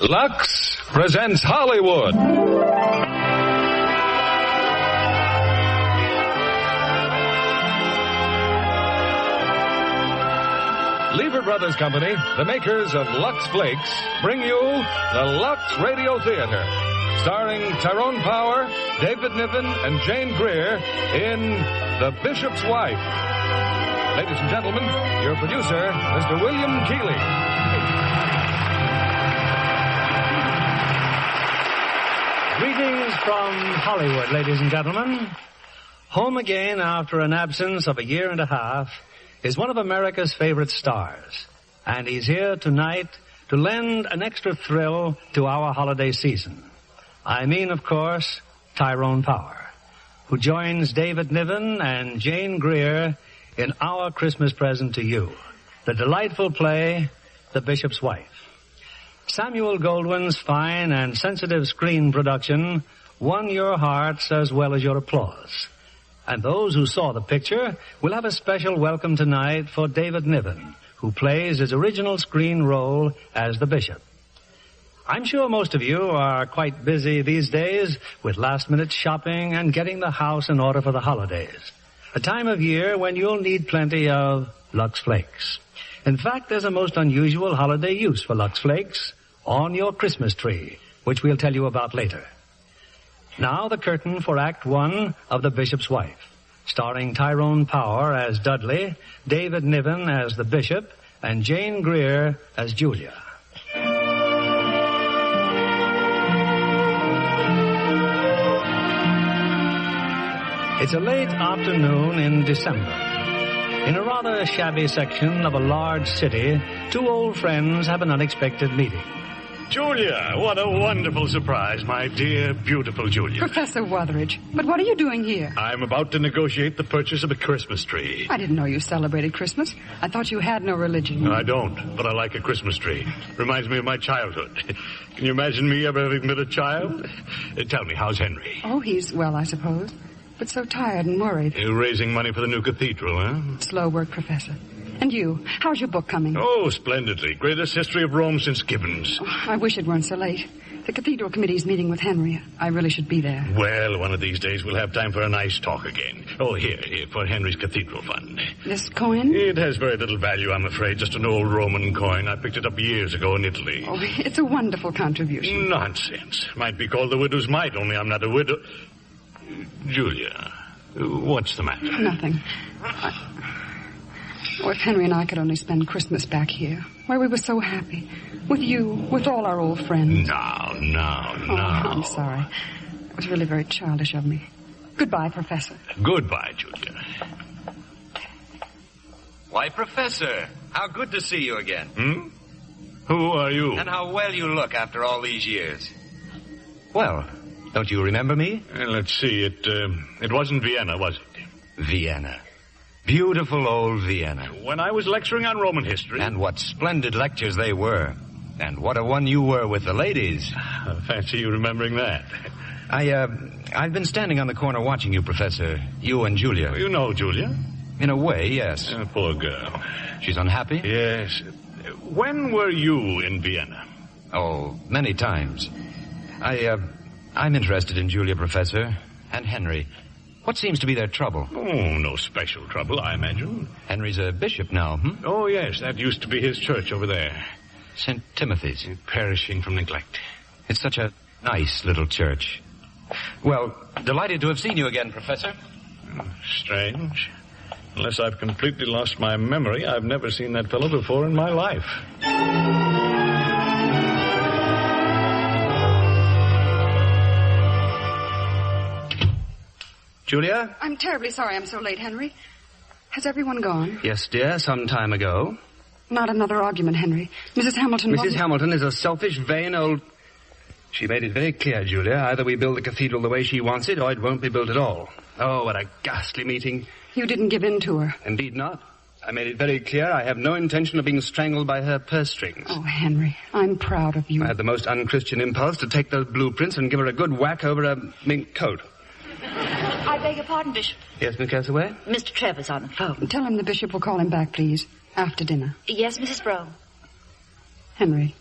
Lux presents Hollywood. Lever Brothers Company, the makers of Lux Flakes, bring you the Lux Radio Theater, starring Tyrone Power, David Niven, and Jane Greer in The Bishop's Wife. Ladies and gentlemen, your producer, Mr. William Keighley. Greetings from Hollywood, ladies and gentlemen. Home again after an absence of a year and a half is one of America's favorite stars. And he's here tonight to lend an extra thrill to our holiday season. I mean, of course, Tyrone Power, who joins David Niven and Jane Greer in our Christmas present to you, the delightful play, The Bishop's Wife. Samuel Goldwyn's fine and sensitive screen production won your hearts as well as your applause. And those who saw the picture will have a special welcome tonight for David Niven, who plays his original screen role as the bishop. I'm sure most of you are quite busy these days with last-minute shopping and getting the house in order for the holidays, a time of year when you'll need plenty of Lux Flakes. In fact, there's a most unusual holiday use for Lux Flakes on your Christmas tree, which we'll tell you about later. Now the curtain for Act 1 of The Bishop's Wife, starring Tyrone Power as Dudley, David Niven as the bishop, and Jane Greer as Julia. It's a late afternoon in December. In a rather shabby section of a large city, two old friends have an unexpected meeting. Julia, what a wonderful surprise, my dear, beautiful Julia. Professor Wutheridge, but what are you doing here? I'm about to negotiate the purchase of a Christmas tree. I didn't know you celebrated Christmas. I thought you had no religion. No, I don't, but I like a Christmas tree. Reminds me of my childhood. Can you imagine me ever having been a child? Tell me, how's Henry? Oh, he's well, I suppose, but so tired and worried. You're raising money for the new cathedral, huh? Slow work, Professor. And you, how's your book coming? Oh, splendidly. Greatest history of Rome since Gibbons. Oh, I wish it weren't so late. The cathedral committee's meeting with Henry. I really should be there. Well, one of these days we'll have time for a nice talk again. Oh, here, for Henry's cathedral fund. This coin? It has very little value, I'm afraid. Just an old Roman coin. I picked it up years ago in Italy. Oh, it's a wonderful contribution. Nonsense. Might be called the widow's mite, only I'm not a widow. Julia, what's the matter? Nothing. Oh, if Henry and I could only spend Christmas back here, where we were so happy. With you, with all our old friends. No. Oh, I'm sorry. It was really very childish of me. Goodbye, Professor. Goodbye, Julia. Why, Professor, how good to see you again. Who are you? And how well you look after all these years. Well, don't you remember me? Let's see, it wasn't Vienna, was it? Vienna. Beautiful old Vienna. When I was lecturing on Roman history. And what splendid lectures they were. And what a one you were with the ladies. I fancy you remembering that. I've been standing on the corner watching you, Professor. You and Julia. You know Julia? In a way, yes. Poor girl. She's unhappy? Yes. When were you in Vienna? Oh, many times. I'm interested in Julia, Professor, and Henry. What seems to be their trouble? Oh, no special trouble, I imagine. Henry's a bishop now, Oh, yes, that used to be his church over there. St. Timothy's. Perishing from neglect. It's such a nice little church. Well, delighted to have seen you again, Professor. Strange. Unless I've completely lost my memory, I've never seen that fellow before in my life. Julia? I'm terribly sorry I'm so late, Henry. Has everyone gone? Yes, dear, some time ago. Not another argument, Henry. Mrs. Hamilton... Mrs. Hamilton is a selfish, vain old... She made it very clear, Julia. Either we build the cathedral the way she wants it, or it won't be built at all. Oh, what a ghastly meeting. You didn't give in to her. Indeed not. I made it very clear I have no intention of being strangled by her purse strings. Oh, Henry, I'm proud of you. I had the most unchristian impulse to take those blueprints and give her a good whack over a mink coat. I beg your pardon, Bishop. Yes, Miss Castaway? Mr. Trevor's on the phone. Tell him the bishop will call him back, please, after dinner. Yes, Mrs. Brougham. Henry,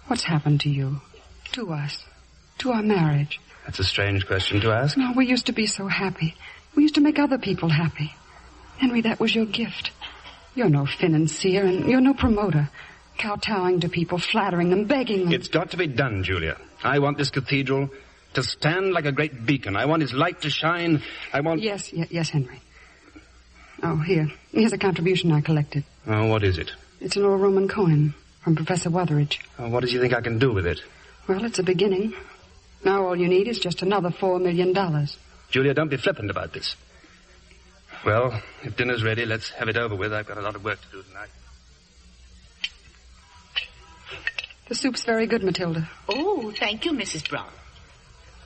What's happened to you? To us? To our marriage? That's a strange question to ask. No, we used to be so happy. We used to make other people happy. Henry, that was your gift. You're no financier and you're no promoter. Kowtowing to people, flattering them, begging them. It's got to be done, Julia. I want this cathedral to stand like a great beacon. I want its light to shine. I want... Yes, Henry. Oh, here's a contribution I collected. Oh, what is it? It's an old Roman coin from Professor Wutheridge. Oh, what does he think I can do with it? Well, it's a beginning. Now all you need is just another $4 million. Julia, don't be flippant about this. Well, if dinner's ready, let's have it over with. I've got a lot of work to do tonight. The soup's very good, Matilda. Oh, thank you, Mrs. Brown.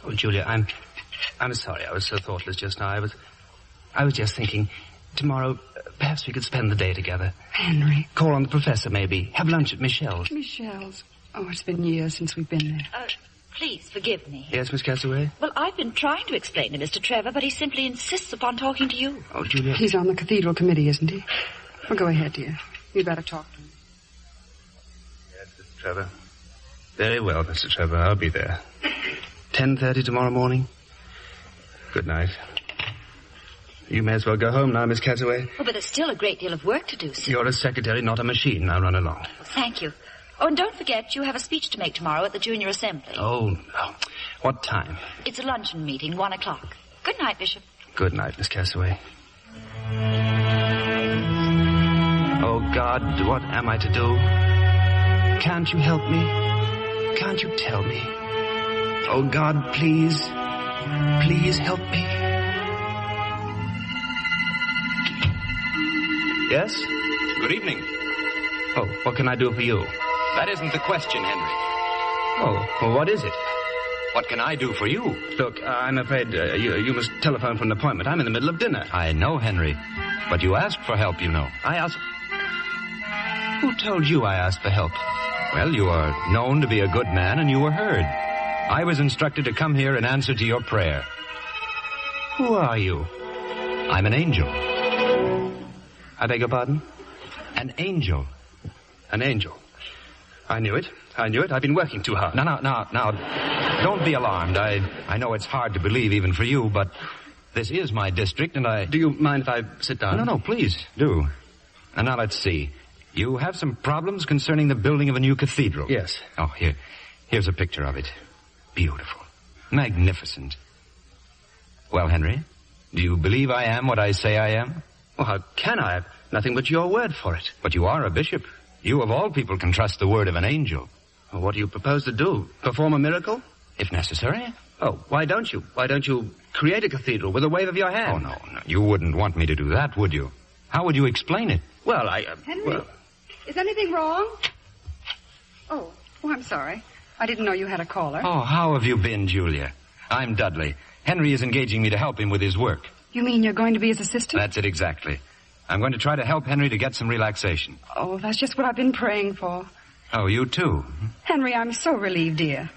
Oh, Julia, I'm sorry I was so thoughtless just now. I was just thinking, tomorrow, perhaps we could spend the day together. Henry. Call on the professor, maybe. Have lunch at Michelle's. Michelle's? Oh, it's been years since we've been there. Please forgive me. Yes, Miss Castaway? Well, I've been trying to explain to Mr. Trevor, but he simply insists upon talking to you. Oh, Julia. He's on the cathedral committee, isn't he? Well, go ahead, dear. You'd better talk to him. Yes, Mr. Trevor. Very well, Mr. Trevor. I'll be there. 10:30 tomorrow morning. Good night. You may as well go home now, Miss Castaway. Oh, but there's still a great deal of work to do, sir. You're a secretary, not a machine. Now run along. Well, thank you. Oh, and don't forget, you have a speech to make tomorrow at the Junior Assembly. Oh, no. What time? It's a luncheon meeting, 1:00. Good night, Bishop. Good night, Miss Castaway. Oh, God, what am I to do? Can't you help me? Can't you tell me? Oh, God, please. Please help me. Yes? Good evening. Oh, what can I do for you? That isn't the question, Henry. Oh, well, what is it? What can I do for you? Look, I'm afraid you must telephone for an appointment. I'm in the middle of dinner. I know, Henry. But you asked for help, you know. I asked... Who told you I asked for help? Well, you are known to be a good man, and you were heard. I was instructed to come here in answer to your prayer. Who are you? I'm an angel. I beg your pardon? An angel. An angel. I knew it. I've been working too hard. Now, don't be alarmed. I know it's hard to believe even for you, but this is my district, and I... Do you mind if I sit down? No, please, do. And now let's see. You have some problems concerning the building of a new cathedral. Yes. Oh, here's a picture of it. Beautiful. Magnificent. Well, Henry, do you believe I am what I say I am? Well, how can I? Have nothing but your word for it. But you are a bishop. You, of all people, can trust the word of an angel. Well, what do you propose to do? Perform a miracle? If necessary. Oh, why don't you? Why don't you create a cathedral with a wave of your hand? Oh, no. You wouldn't want me to do that, would you? How would you explain it? Well, Henry, well... is anything wrong? Oh, I'm sorry. I didn't know you had a caller. Oh, how have you been, Julia? I'm Dudley. Henry is engaging me to help him with his work. You mean you're going to be his assistant? That's it exactly. I'm going to try to help Henry to get some relaxation. Oh, that's just what I've been praying for. Oh, you too? Henry, I'm so relieved, dear.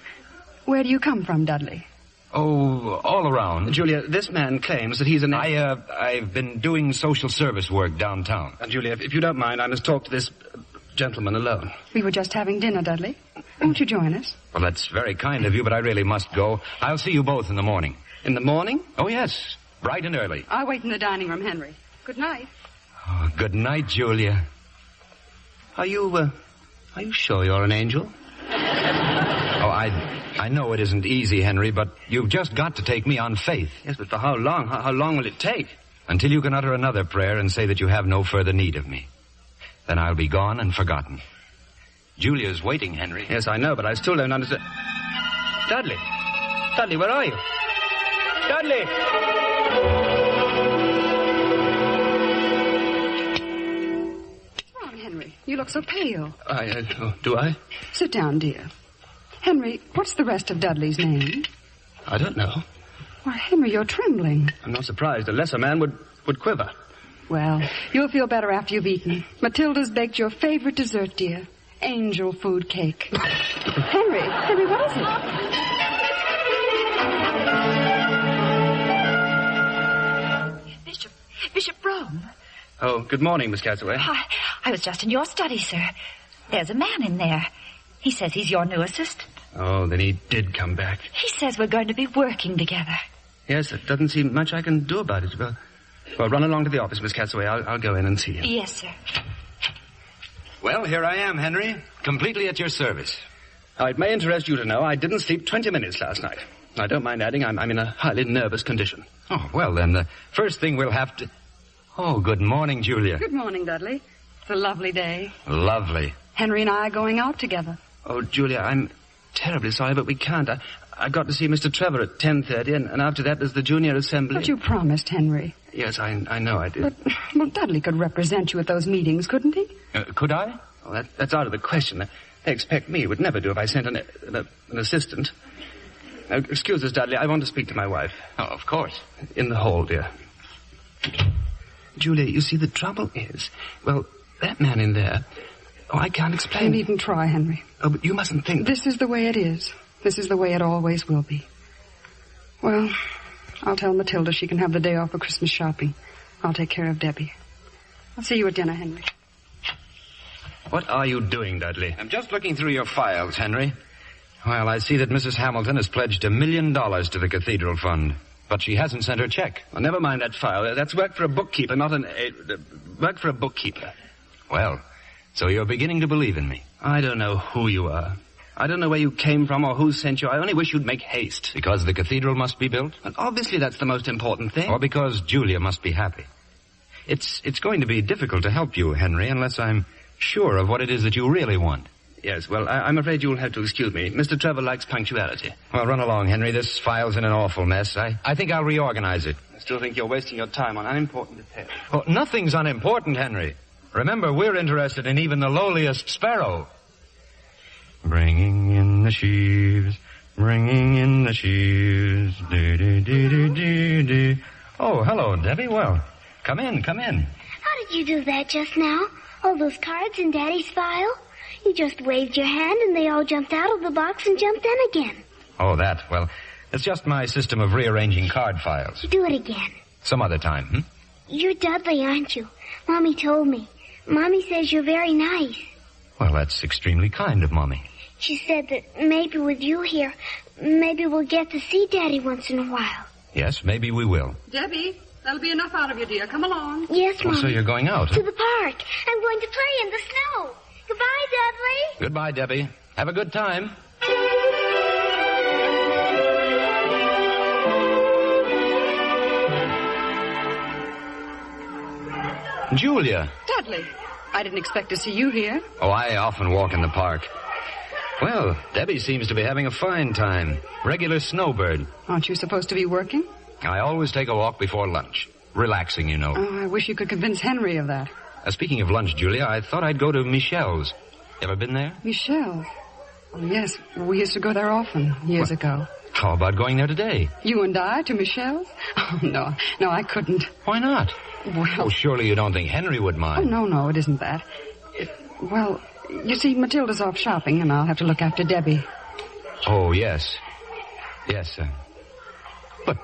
Where do you come from, Dudley? Oh, all around. Julia, this man claims that he's an... I've been doing social service work downtown. Julia, if you don't mind, I must talk to this gentleman alone. We were just having dinner, Dudley. Won't you join us? Well, that's very kind of you, but I really must go. I'll see you both in the morning. In the morning? Oh, yes. Bright and early. I'll wait in the dining room, Henry. Good night. Oh, good night, Julia. Are you sure you're an angel? Oh, I know it isn't easy, Henry, but you've just got to take me on faith. Yes, but for how long? How long will it take? Until you can utter another prayer and say that you have no further need of me. Then I'll be gone and forgotten. Julia's waiting, Henry. Yes, I know, but I still don't understand. Dudley! Dudley, where are you? Dudley! What's wrong, Henry? You look so pale. Do I? Sit down, dear. Henry, what's the rest of Dudley's name? I don't know. Why, Henry, you're trembling. I'm not surprised. A lesser man would quiver. Well, you'll feel better after you've eaten. Matilda's baked your favorite dessert, dear. Angel food cake. Henry, what is it? Bishop Brougham. Oh, good morning, Miss Castaway. I was just in your study, sir. There's a man in there. He says he's your new assistant. Oh, then he did come back. He says we're going to be working together. Yes, there doesn't seem much I can do about it. Well, run along to the office, Miss Catsaway. I'll go in and see him. Yes, sir. Well, here I am, Henry. Completely at your service. Now, it may interest you to know I didn't sleep 20 minutes last night. I don't mind adding I'm in a highly nervous condition. Oh, well, then the first thing we'll have to... Oh, good morning, Julia. Good morning, Dudley. It's a lovely day. Lovely. Henry and I are going out together. Oh, Julia, I'm terribly sorry, but we can't. I got to see Mr. Trevor at 10:30, and after that there's the junior assembly. But you promised, Henry. Yes, I know I did. Well, Dudley could represent you at those meetings, couldn't he? Could I? Well, that's out of the question. They expect me. It would never do if I sent an assistant. Excuse us, Dudley. I want to speak to my wife. Oh, of course. In the hall, dear. Julia, you see, the trouble is... Well, that man in there... Oh, I can't explain. You needn't try, Henry. Oh, but you mustn't think... This is the way it is. This is the way it always will be. Well, I'll tell Matilda she can have the day off for Christmas shopping. I'll take care of Debbie. I'll see you at dinner, Henry. What are you doing, Dudley? I'm just looking through your files, Henry. Well, I see that Mrs. Hamilton has pledged $1 million to the cathedral fund, but she hasn't sent her check. Well, never mind that file. That's work for a bookkeeper, not work for a bookkeeper. Well, so you're beginning to believe in me. I don't know who you are. I don't know where you came from or who sent you. I only wish you'd make haste. Because the cathedral must be built? And obviously that's the most important thing. Or because Julia must be happy. It's going to be difficult to help you, Henry, unless I'm sure of what it is that you really want. Yes, well, I'm afraid you'll have to excuse me. Mr. Trevor likes punctuality. Well, run along, Henry. This file's in an awful mess. I think I'll reorganize it. I still think you're wasting your time on unimportant details. Well, nothing's unimportant, Henry. Remember, we're interested in even the lowliest sparrow. Bringing in the sheaves, bringing in the sheaves. Oh, hello, Debbie. Well, come in. How did you do that just now? All those cards in Daddy's file? You just waved your hand and they all jumped out of the box and jumped in again. Oh, that. Well, it's just my system of rearranging card files. Do it again. Some other time, You're Dudley, aren't you? Mommy told me. Mommy says you're very nice. Well, that's extremely kind of Mommy. She said that maybe with you here, maybe we'll get to see Daddy once in a while. Yes, maybe we will. Debbie, that'll be enough out of you, dear. Come along. Yes, Mommy. Oh, so you're going out, To the park. I'm going to play in the snow. Goodbye, Dudley. Goodbye, Debbie. Have a good time. Julia. Dudley, I didn't expect to see you here. Oh, I often walk in the park. Well, Debbie seems to be having a fine time. Regular snowbird. Aren't you supposed to be working? I always take a walk before lunch. Relaxing, you know. Oh, I wish you could convince Henry of that. Speaking of lunch, Julia, I thought I'd go to Michelle's. Ever been there? Michelle? Oh, yes. We used to go there often, years ago. How about going there today? You and I to Michelle's? Oh, no, I couldn't. Why not? Well... Oh, surely you don't think Henry would mind. Oh, no, it isn't that. Well, you see, Matilda's off shopping, and I'll have to look after Debbie. Oh, yes. Yes, But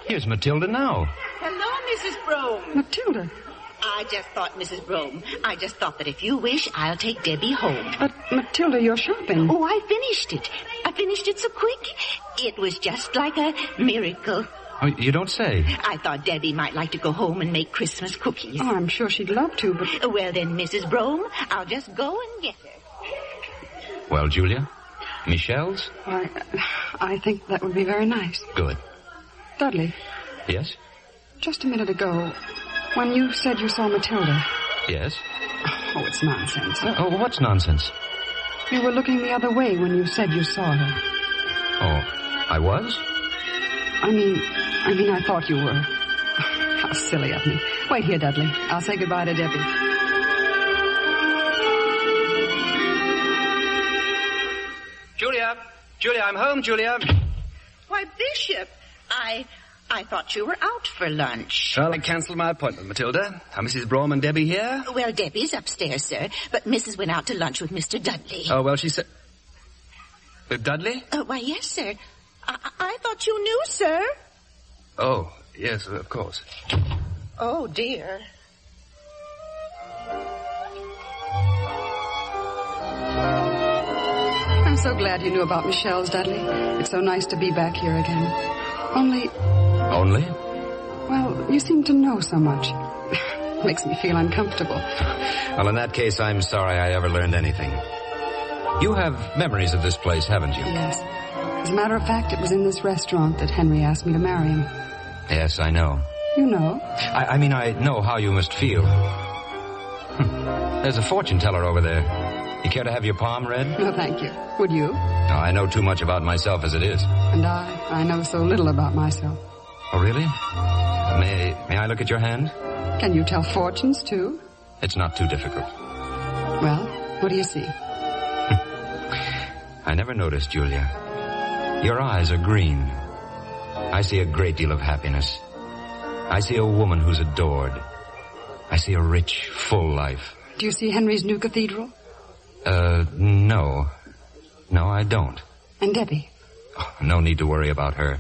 here's Matilda now. Hello, Mrs. Brougham. Matilda? I just thought, Mrs. Brougham, that if you wish, I'll take Debbie home. But, Matilda, you're shopping. Oh, I finished it. I finished it so quick. It was just like a miracle. Oh, you don't say. I thought Debbie might like to go home and make Christmas cookies. Oh, I'm sure she'd love to, but... Well, then, Mrs. Brougham, I'll just go and get her. Well, Julia, Michelle's? I think that would be very nice. Good. Dudley. Yes? Just a minute ago, when you said you saw Matilda... Yes? Oh, it's nonsense. Oh, what's nonsense? You were looking the other way when you said you saw her. Oh, I was? I mean, I thought you were. How silly of me. Wait here, Dudley. I'll say goodbye to Debbie. Julia, I'm home, Julia. Why, Bishop, I thought you were out for lunch. Well, I cancelled my appointment, Matilda. Are Mrs. Brougham and Debbie here? Well, Debbie's upstairs, sir, but Mrs. went out to lunch with Mr. Dudley. Oh, well, she said... With Dudley? Why, yes, sir. I thought you knew, sir. Oh, yes, of course. Oh, dear. so glad you knew about Michelle's, Dudley. It's so nice to be back here again. Only? Well, you seem to know so much. Makes me feel uncomfortable. Well, in that case, I'm sorry I ever learned anything. You have memories of this place, haven't you? Yes. As a matter of fact, it was in this restaurant that Henry asked me to marry him. Yes, I know. You know? I mean, I know how you must feel. There's a fortune teller over there. You care to have your palm read? No, thank you. Would you? No, I know too much about myself as it is. And I know so little about myself. Oh, really? May I look at your hand? Can you tell fortunes, too? It's not too difficult. Well, what do you see? I never noticed, Julia. Your eyes are green. I see a great deal of happiness. I see a woman who's adored. I see a rich, full life. Do you see Henry's new cathedral? No. No, I don't. And Debbie? Oh, no need to worry about her.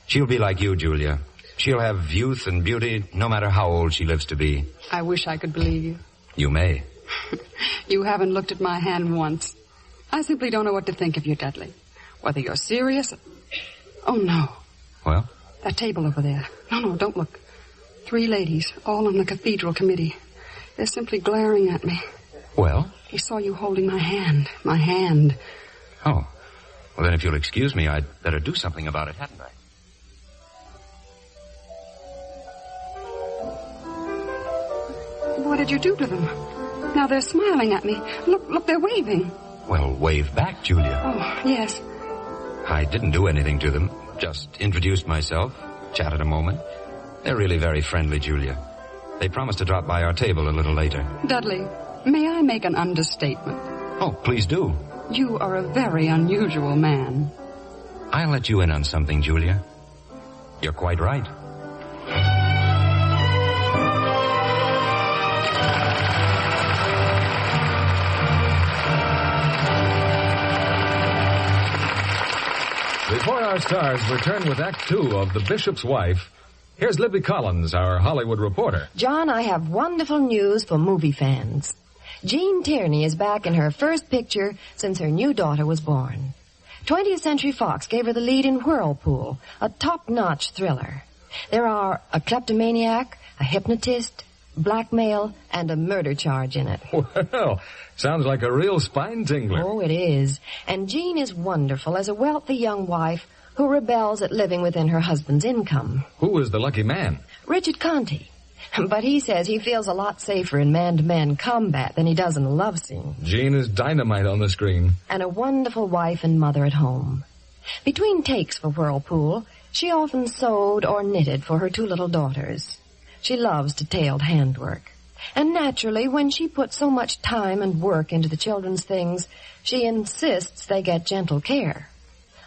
She'll be like you, Julia. She'll have youth and beauty no matter how old she lives to be. I wish I could believe you. You may. You haven't looked at my hand once. I simply don't know what to think of you, Dudley. Whether you're serious... Oh, no. Well? That table over there. No, don't look. 3 ladies, all on the cathedral committee. They're simply glaring at me. Well? They saw you holding my hand. My hand. Oh. Well, then if you'll excuse me, I'd better do something about it, hadn't I? What did you do to them? Now they're smiling at me. Look, they're waving. Well, wave back, Julia. Oh, yes. I didn't do anything to them. Just introduced myself, chatted a moment. They're really very friendly, Julia. They promised to drop by our table a little later. Dudley, may I make an understatement? Oh, please do. You are a very unusual man. I'll let you in on something, Julia. You're quite right. Before our stars return with Act 2 of The Bishop's Wife, here's Libby Collins, our Hollywood reporter. John, I have wonderful news for movie fans. Jean Tierney is back in her first picture since her new daughter was born. 20th Century Fox gave her the lead in Whirlpool, a top-notch thriller. There are a kleptomaniac, a hypnotist, blackmail, and a murder charge in it. Well, sounds like a real spine-tingler. Oh, it is. And Jean is wonderful as a wealthy young wife who rebels at living within her husband's income. Who was the lucky man? Richard Conte. But he says he feels a lot safer in man-to-man combat than he does in a love scene. Jean is dynamite on the screen. And a wonderful wife and mother at home. Between takes for Whirlpool, she often sewed or knitted for her 2 little daughters. She loves detailed handwork. And naturally, when she puts so much time and work into the children's things, she insists they get gentle care.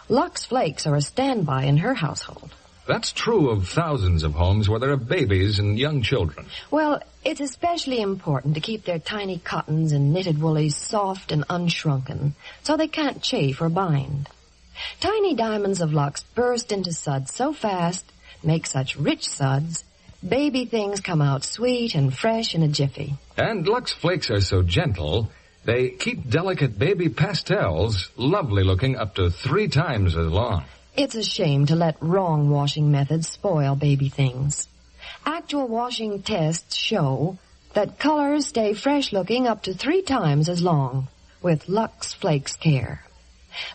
Lux Flakes are a standby in her household. That's true of thousands of homes where there are babies and young children. Well, it's especially important to keep their tiny cottons and knitted woolies soft and unshrunken, so they can't chafe or bind. Tiny diamonds of Lux burst into suds so fast, make such rich suds, baby things come out sweet and fresh in a jiffy. And Lux Flakes are so gentle, they keep delicate baby pastels lovely looking up to 3 times as long. It's a shame to let wrong washing methods spoil baby things. Actual washing tests show that colors stay fresh looking up to 3 times as long with Lux Flakes care.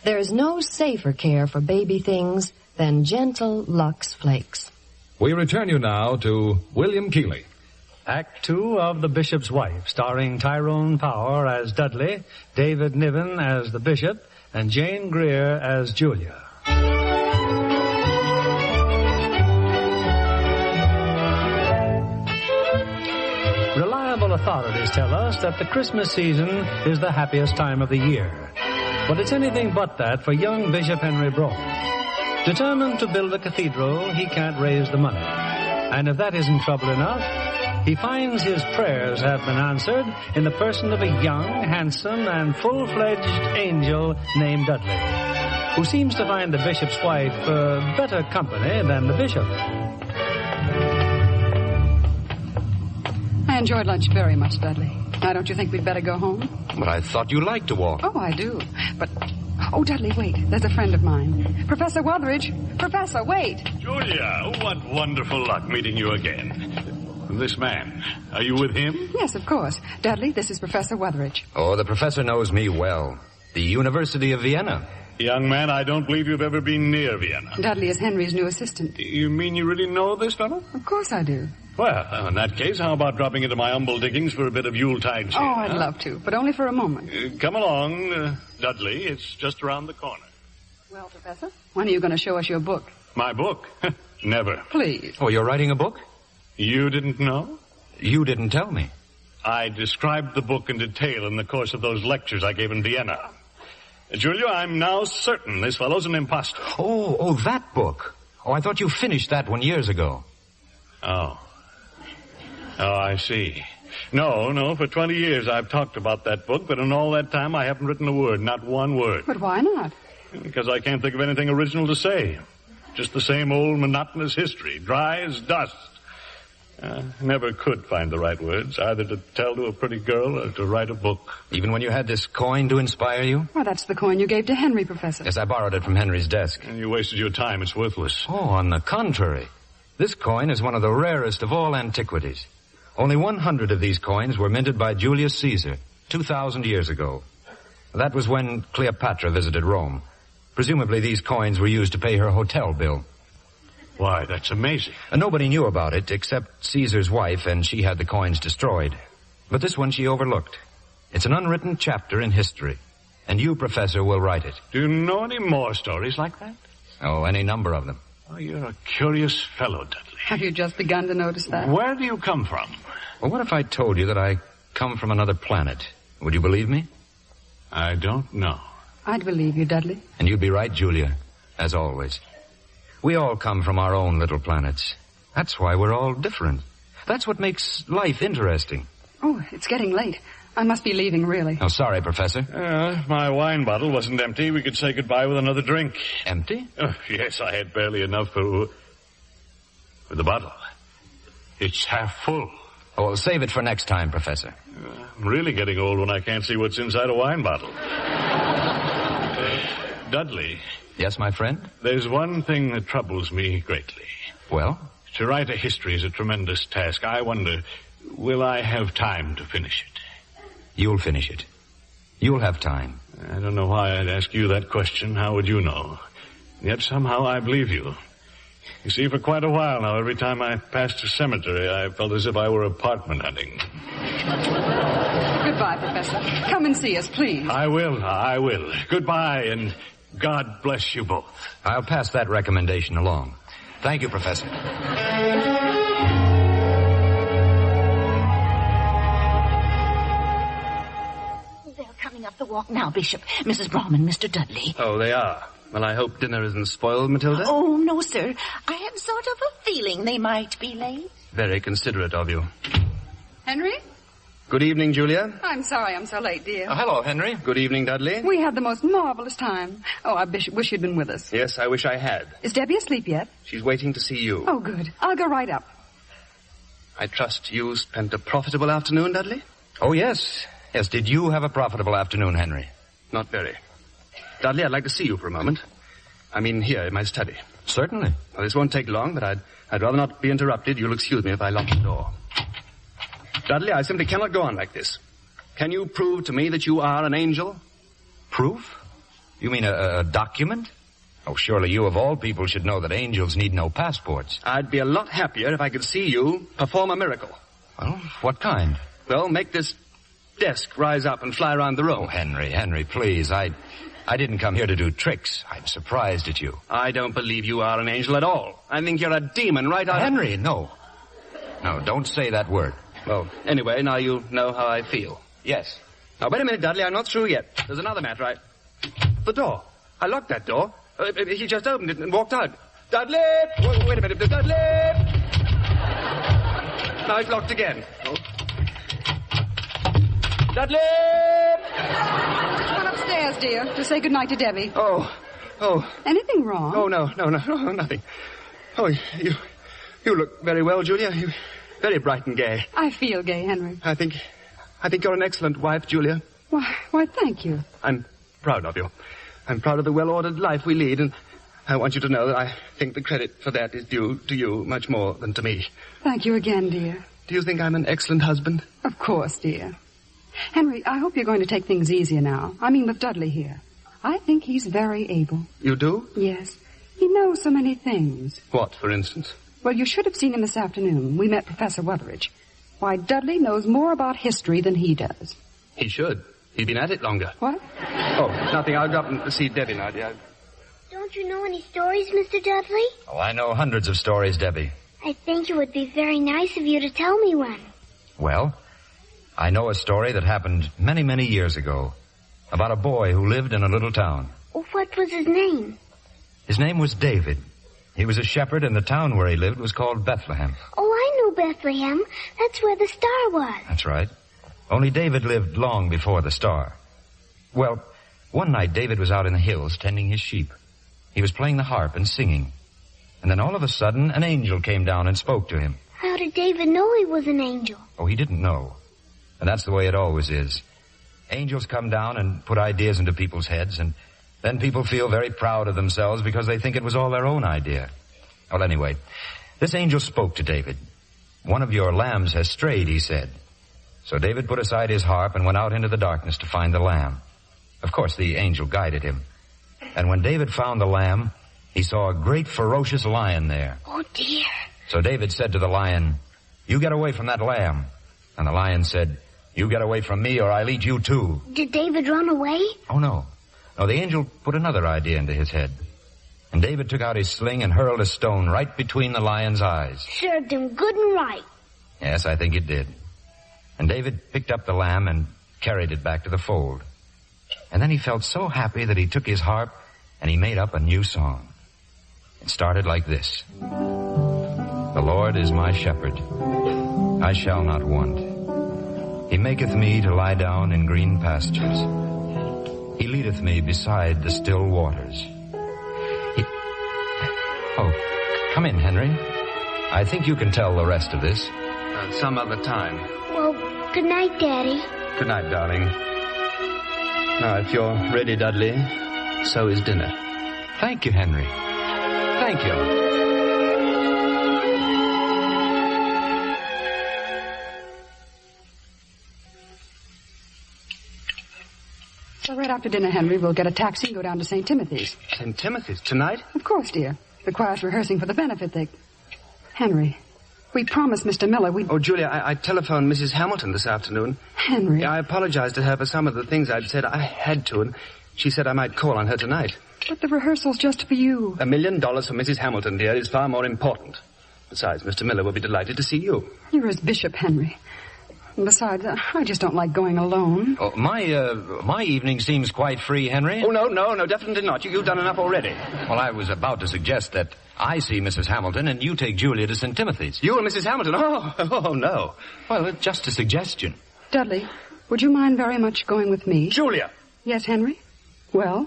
There's no safer care for baby things than gentle Lux Flakes. We return you now to William Keighley. Act 2 of The Bishop's Wife, starring Tyrone Power as Dudley, David Niven as the Bishop, and Jane Greer as Julia. Reliable authorities tell us that the Christmas season is the happiest time of the year. But it's anything but that for young Bishop Henry Brougham. Determined to build a cathedral, he can't raise the money. And if that isn't trouble enough, he finds his prayers have been answered in the person of a young, handsome, and full-fledged angel named Dudley, who seems to find the bishop's wife better company than the bishop. I enjoyed lunch very much, Dudley. Now, don't you think we'd better go home? But I thought you liked to walk. Oh, I do. But Oh, Dudley, wait. There's a friend of mine. Professor Wutheridge. Professor, wait. Julia, what wonderful luck meeting you again. This man, are you with him? Yes, of course. Dudley, this is Professor Wutheridge. Oh, the professor knows me well. The University of Vienna. Young man, I don't believe you've ever been near Vienna. Dudley is Henry's new assistant. You mean you really know this fellow? Of course I do. Well, in that case, how about dropping into my humble diggings for a bit of Yuletide cheer? Oh, I'd love to, but only for a moment. Come along, Dudley. It's just around the corner. Well, Professor, when are you going to show us your book? My book? Never. Please. Oh, you're writing a book? You didn't know? You didn't tell me. I described the book in detail in the course of those lectures I gave in Vienna. Julia, I'm now certain this fellow's an imposter. Oh, that book. Oh, I thought you finished that one years ago. Oh, I see. No, for 20 years I've talked about that book, but in all that time I haven't written a word, not one word. But why not? Because I can't think of anything original to say. Just the same old monotonous history, dry as dust. Never could find the right words, either to tell to a pretty girl or to write a book. Even when you had this coin to inspire you? Well, that's the coin you gave to Henry, Professor. Yes, I borrowed it from Henry's desk. And you wasted your time. It's worthless. Oh, on the contrary. This coin is one of the rarest of all antiquities. Only 100 of these coins were minted by Julius Caesar 2,000 years ago. That was when Cleopatra visited Rome. Presumably these coins were used to pay her hotel bill. Why, that's amazing. Nobody knew about it except Caesar's wife, and she had the coins destroyed. But this one she overlooked. It's an unwritten chapter in history, and you, Professor, will write it. Do you know any more stories like that? Oh, any number of them. Oh, you're a curious fellow, Dudley. Have you just begun to notice that? Where do you come from? Well, what if I told you that I come from another planet? Would you believe me? I don't know. I'd believe you, Dudley. And you'd be right, Julia, as always. We all come from our own little planets. That's why we're all different. That's what makes life interesting. Oh, it's getting late. I must be leaving, really. Oh, sorry, Professor. My wine bottle wasn't empty. We could say goodbye with another drink. Empty? Oh, yes, I had barely enough for the bottle. It's half full. Oh, well, save it for next time, Professor. I'm really getting old when I can't see what's inside a wine bottle. Dudley. Yes, my friend? There's one thing that troubles me greatly. Well? To write a history is a tremendous task. I wonder, will I have time to finish it? You'll finish it. You'll have time. I don't know why I'd ask you that question. How would you know? Yet somehow I believe you. You see, for quite a while now, every time I passed a cemetery, I felt as if I were apartment hunting. Goodbye, Professor. Come and see us, please. I will. Goodbye, and God bless you both. I'll pass that recommendation along. Thank you, Professor. They're coming up the walk now, Bishop. Mrs. Brougham and Mr. Dudley. Oh, they are. Well, I hope dinner isn't spoiled, Matilda. Oh, no, sir. I had sort of a feeling they might be late. Very considerate of you. Henry? Good evening, Julia. I'm sorry I'm so late, dear. Hello, Henry. Good evening, Dudley. We had the most marvelous time. Oh, I wish you'd been with us. Yes, I wish I had. Is Debbie asleep yet? She's waiting to see you. Oh, good. I'll go right up. I trust you spent a profitable afternoon, Dudley? Oh, yes. Yes, did you have a profitable afternoon, Henry? Not very. Dudley, I'd like to see you for a moment. I mean, here in my study. Certainly. Well, this won't take long, but I'd rather not be interrupted. You'll excuse me if I lock the door. Dudley, I simply cannot go on like this. Can you prove to me that you are an angel? Proof? You mean a document? Oh, surely you of all people should know that angels need no passports. I'd be a lot happier if I could see you perform a miracle. Well, what kind? Well, make this desk rise up and fly around the room. Oh, Henry, please. I didn't come here to do tricks. I'm surprised at you. I don't believe you are an angel at all. I think you're a demon right out Henry, no. No, don't say that word. Well, anyway, now you know how I feel. Yes. Now, wait a minute, Dudley. I'm not through yet. There's another matter. The door. I locked that door. He just opened it and walked out. Dudley! Wait a minute. Dudley! Now it's locked again. Oh. Dudley! Run upstairs, dear, to say goodnight to Debbie. Oh. Anything wrong? Oh, no, nothing. Oh, you look very well, Julia. You're very bright and gay. I feel gay, Henry. I think you're an excellent wife, Julia. Why, thank you. I'm proud of you. I'm proud of the well-ordered life we lead, and I want you to know that I think the credit for that is due to you much more than to me. Thank you again, dear. Do you think I'm an excellent husband? Of course, dear. Henry, I hope you're going to take things easier now. I mean with Dudley here. I think he's very able. You do? Yes. He knows so many things. What, for instance? Well, you should have seen him this afternoon. We met Professor Wutheridge. Why, Dudley knows more about history than he does. He should. He's been at it longer. What? Oh, nothing. I'll go up and see Debbie now, dear. Don't you know any stories, Mr. Dudley? Oh, I know hundreds of stories, Debbie. I think it would be very nice of you to tell me one. Well, I know a story that happened many, many years ago about a boy who lived in a little town. What was his name? His name was David. He was a shepherd, and the town where he lived was called Bethlehem. Oh, I know Bethlehem. That's where the star was. That's right. Only David lived long before the star. Well, one night David was out in the hills tending his sheep. He was playing the harp and singing. And then all of a sudden, an angel came down and spoke to him. How did David know he was an angel? Oh, he didn't know. And that's the way it always is. Angels come down and put ideas into people's heads, and then people feel very proud of themselves because they think it was all their own idea. Well, anyway, this angel spoke to David. One of your lambs has strayed, he said. So David put aside his harp and went out into the darkness to find the lamb. Of course, the angel guided him. And when David found the lamb, he saw a great ferocious lion there. Oh, dear. So David said to the lion, "You get away from that lamb." And the lion said, "You get away from me or I'll eat you too." Did David run away? Oh, no. No, the angel put another idea into his head. And David took out his sling and hurled a stone right between the lion's eyes. Served him good and right. Yes, I think it did. And David picked up the lamb and carried it back to the fold. And then he felt so happy that he took his harp and he made up a new song. It started like this. The Lord is my shepherd. I shall not want. He maketh me to lie down in green pastures. He leadeth me beside the still waters. Oh, come in, Henry. I think you can tell the rest of this. Some other time. Well, good night, Daddy. Good night, darling. Now, if you're ready, Dudley, so is dinner. Thank you, Henry. Thank you. So right after dinner, Henry, we'll get a taxi and go down to St. Timothy's. St. Timothy's? Tonight? Of course, dear. The choir's rehearsing for the benefit. Henry, we promised Mr. Miller we'd... Oh, Julia, I telephoned Mrs. Hamilton this afternoon. Henry. I apologized to her for some of the things I'd said. I had to, and she said I might call on her tonight. But the rehearsal's just for you. $1 million for Mrs. Hamilton, dear, is far more important. Besides, Mr. Miller will be delighted to see you. You're his bishop, Henry. And besides, I just don't like going alone. Oh, my evening seems quite free, Henry. Oh, no, definitely not. You've done enough already. Well, I was about to suggest that I see Mrs. Hamilton and you take Julia to St. Timothy's. You and Mrs. Hamilton? Oh, no. Well, it's just a suggestion. Dudley, would you mind very much going with me? Julia! Yes, Henry? Well?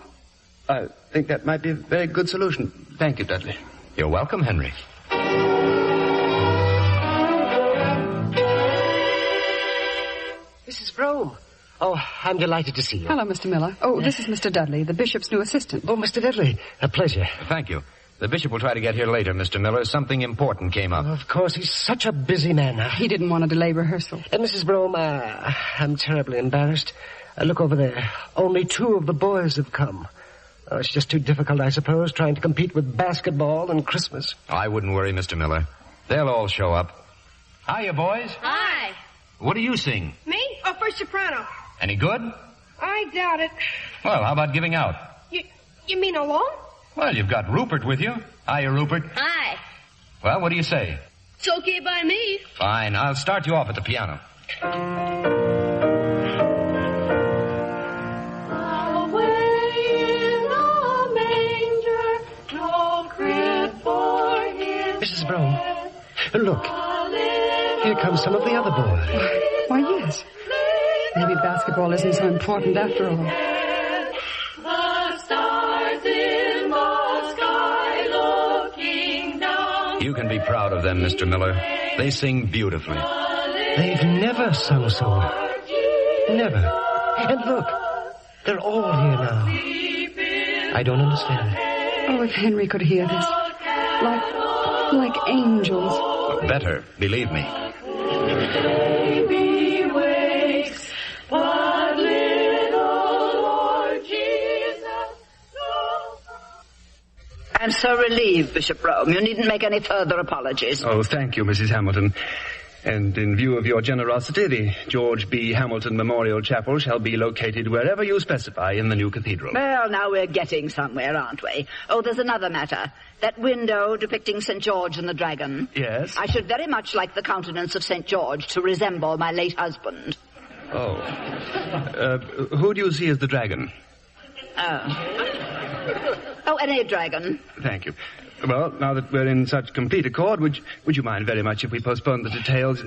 I think that might be a very good solution. Thank you, Dudley. You're welcome, Henry. Mrs. Brougham. Oh, I'm delighted to see you. Hello, Mr. Miller. Oh, this is Mr. Dudley, the bishop's new assistant. Oh, Mr. Dudley, a pleasure. Thank you. The bishop will try to get here later, Mr. Miller. Something important came up. Oh, of course, he's such a busy man now. He didn't want to delay rehearsal. Mrs. Brougham, I'm terribly embarrassed. Look over there. Only 2 of the boys have come. Oh, it's just too difficult, I suppose, trying to compete with basketball and Christmas. I wouldn't worry, Mr. Miller. They'll all show up. Hiya, boys. Hi. What do you sing? Me? Oh, first soprano. Any good? I doubt it. Well, how about giving out? You mean alone? Well, you've got Rupert with you. Hiya, Rupert. Hi. Well, what do you say? It's okay by me. Fine. I'll start you off at the piano. Mrs. Brougham, look. Here come some of the other boys. Why, yes. Maybe basketball isn't so important after all. The stars in the sky looking down. You can be proud of them, Mr. Miller. They sing beautifully. They've never sung so well. Never. And look, they're all here now. I don't understand. Oh, if Henry could hear this. Like angels. Better, believe me. Baby wakes, but little Lord Jesus knows. I'm so relieved, Bishop Brougham. You needn't make any further apologies. Oh, thank you, Mrs. Hamilton. And in view of your generosity, the George B. Hamilton Memorial Chapel shall be located wherever you specify in the new cathedral. Well, now we're getting somewhere, aren't we? Oh, there's another matter. That window depicting St. George and the dragon. Yes? I should very much like the countenance of St. George to resemble my late husband. Oh. Who do you see as the dragon? Oh, any dragon. Thank you. Well, now that we're in such complete accord, would you mind very much if we postpone the details?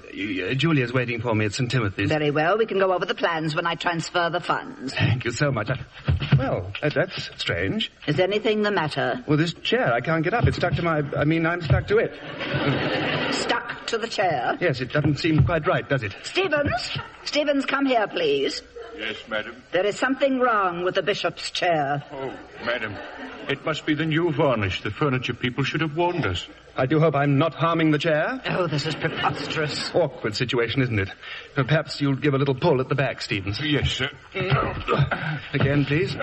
Julia's waiting for me at St. Timothy's. Very well. We can go over the plans when I transfer the funds. Thank you so much. Well, that's strange. Is anything the matter? Well, this chair, I can't get up. It's stuck to I'm stuck to it. Stuck to the chair? Yes, it doesn't seem quite right, does it? Stevens, come here, please. Yes, madam. There is something wrong with the bishop's chair. Oh, madam. It must be the new varnish. The furniture people should have warned us. I do hope I'm not harming the chair. Oh, this is preposterous. Awkward situation, isn't it? Perhaps you'll give a little pull at the back, Stevens. Yes, sir. Again, please.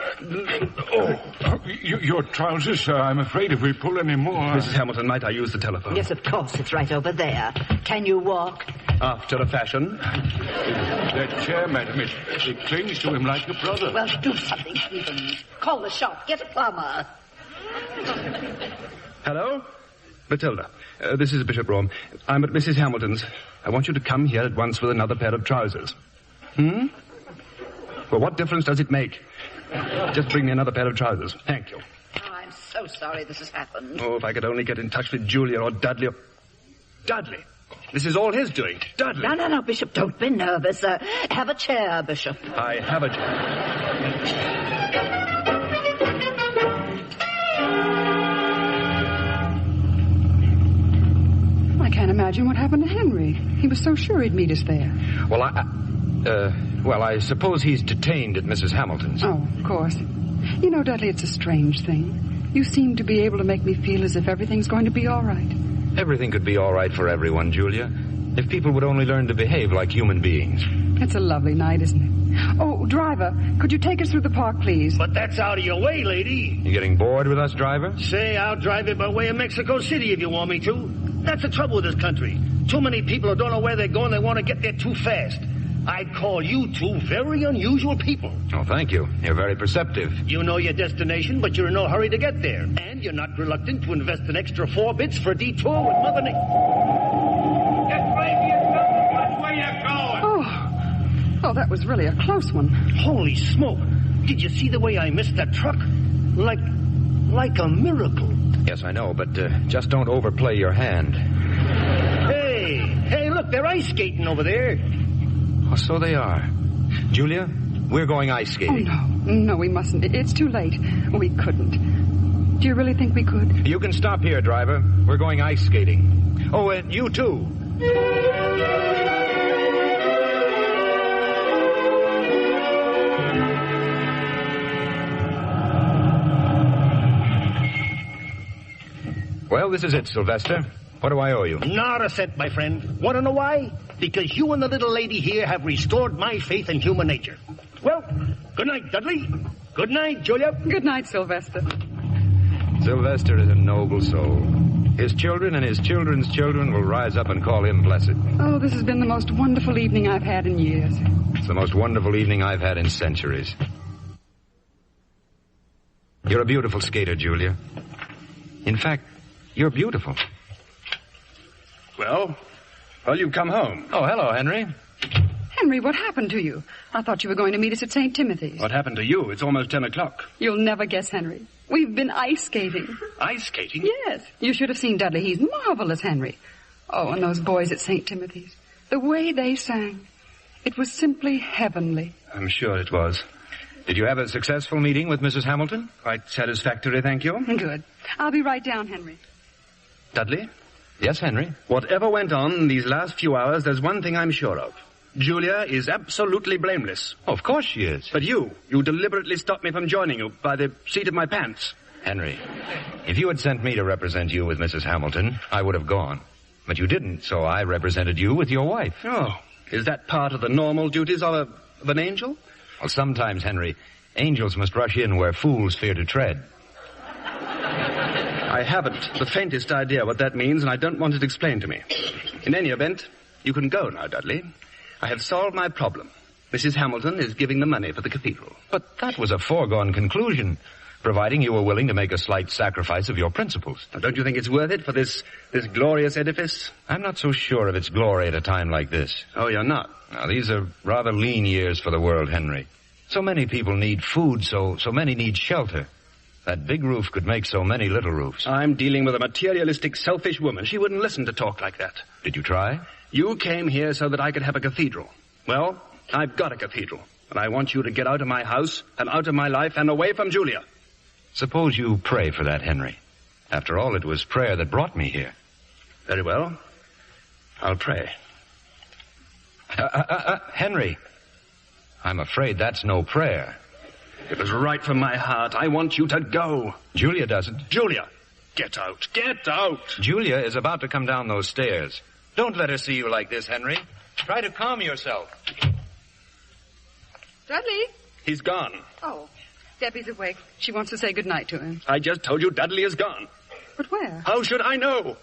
Your trousers, sir. I'm afraid if we pull any more... Mrs. Hamilton, might I use the telephone? Yes, of course. It's right over there. Can you walk? After a fashion. That chair, madam, it clings to him like a brother. Well, do something, Stevens. Call the shop. Get a plumber. Hello? Matilda, this is Bishop Brougham. I'm at Mrs. Hamilton's. I want you to come here at once with another pair of trousers. Well, what difference does it make? Just bring me another pair of trousers. Thank you. Oh, I'm so sorry this has happened. Oh, if I could only get in touch with Julia or Dudley. Dudley! This is all his doing. Dudley! No, Bishop, don't be nervous. Have a chair, Bishop. I have a chair. I can't imagine what happened to Henry. He was so sure he'd meet us there. Well, I suppose he's detained at Mrs. Hamilton's. Oh, of course. You know, Dudley, it's a strange thing. You seem to be able to make me feel as if everything's going to be all right. Everything could be all right for everyone, Julia, if people would only learn to behave like human beings. It's a lovely night, isn't it? Oh, driver, could you take us through the park, please? But that's out of your way, lady. You getting bored with us, driver? Say, I'll drive it by way of Mexico City if you want me to. That's the trouble with this country. Too many people who don't know where they're going, they want to get there too fast. I'd call you two very unusual people. Oh, thank you. You're very perceptive. You know your destination, but you're in no hurry to get there. And you're not reluctant to invest an extra 4 bits for a detour with Mother Nature. Get ready, watch where you're going. Oh, that was really a close one. Holy smoke. Did you see the way I missed that truck? Like a miracle. Yes, I know, but just don't overplay your hand. Hey, look, they're ice skating over there. Oh, so they are. Julia, we're going ice skating. Oh, no, we mustn't. It's too late. We couldn't. Do you really think we could? You can stop here, driver. We're going ice skating. Oh, and you too. Well, this is it, Sylvester. What do I owe you? Not a cent, my friend. Want to know why? Because you and the little lady here have restored my faith in human nature. Well, good night, Dudley. Good night, Julia. Good night, Sylvester. Sylvester is a noble soul. His children and his children's children will rise up and call him blessed. Oh, this has been the most wonderful evening I've had in years. It's the most wonderful evening I've had in centuries. You're a beautiful skater, Julia. In fact, you're beautiful. Well, you've come home. Oh, hello, Henry. Henry, what happened to you? I thought you were going to meet us at St. Timothy's. What happened to you? It's almost 10 o'clock. You'll never guess, Henry. We've been ice skating. Ice skating? Yes. You should have seen Dudley. He's marvelous, Henry. Oh, and those boys at St. Timothy's. The way they sang. It was simply heavenly. I'm sure it was. Did you have a successful meeting with Mrs. Hamilton? Quite satisfactory, thank you. Good. I'll be right down, Henry. Dudley? Yes, Henry? Whatever went on in these last few hours, there's one thing I'm sure of. Julia is absolutely blameless. Of course she is. But you deliberately stopped me from joining you by the seat of my pants. Henry, if you had sent me to represent you with Mrs. Hamilton, I would have gone. But you didn't, so I represented you with your wife. Oh, is that part of the normal duties of an angel? Well, sometimes, Henry, angels must rush in where fools fear to tread. I haven't the faintest idea what that means, and I don't want it explained to me. In any event, you can go now, Dudley. I have solved my problem. Mrs. Hamilton is giving the money for the cathedral. But that was a foregone conclusion, providing you were willing to make a slight sacrifice of your principles. Now, don't you think it's worth it for this glorious edifice? I'm not so sure of its glory at a time like this. Oh, you're not? Now, these are rather lean years for the world, Henry. So many people need food, so many need shelter. That big roof could make so many little roofs. I'm dealing with a materialistic, selfish woman. She wouldn't listen to talk like that. Did you try? You came here so that I could have a cathedral. Well, I've got a cathedral, and I want you to get out of my house and out of my life and away from Julia. Suppose you pray for that, Henry. After all, it was prayer that brought me here. Very well. I'll pray. Henry, I'm afraid that's no prayer. It was right from my heart. I want you to go. Julia doesn't. Julia, get out. Get out. Julia is about to come down those stairs. Don't let her see you like this, Henry. Try to calm yourself. Dudley? He's gone. Oh, Debbie's awake. She wants to say goodnight to him. I just told you Dudley is gone. But where? How should I know?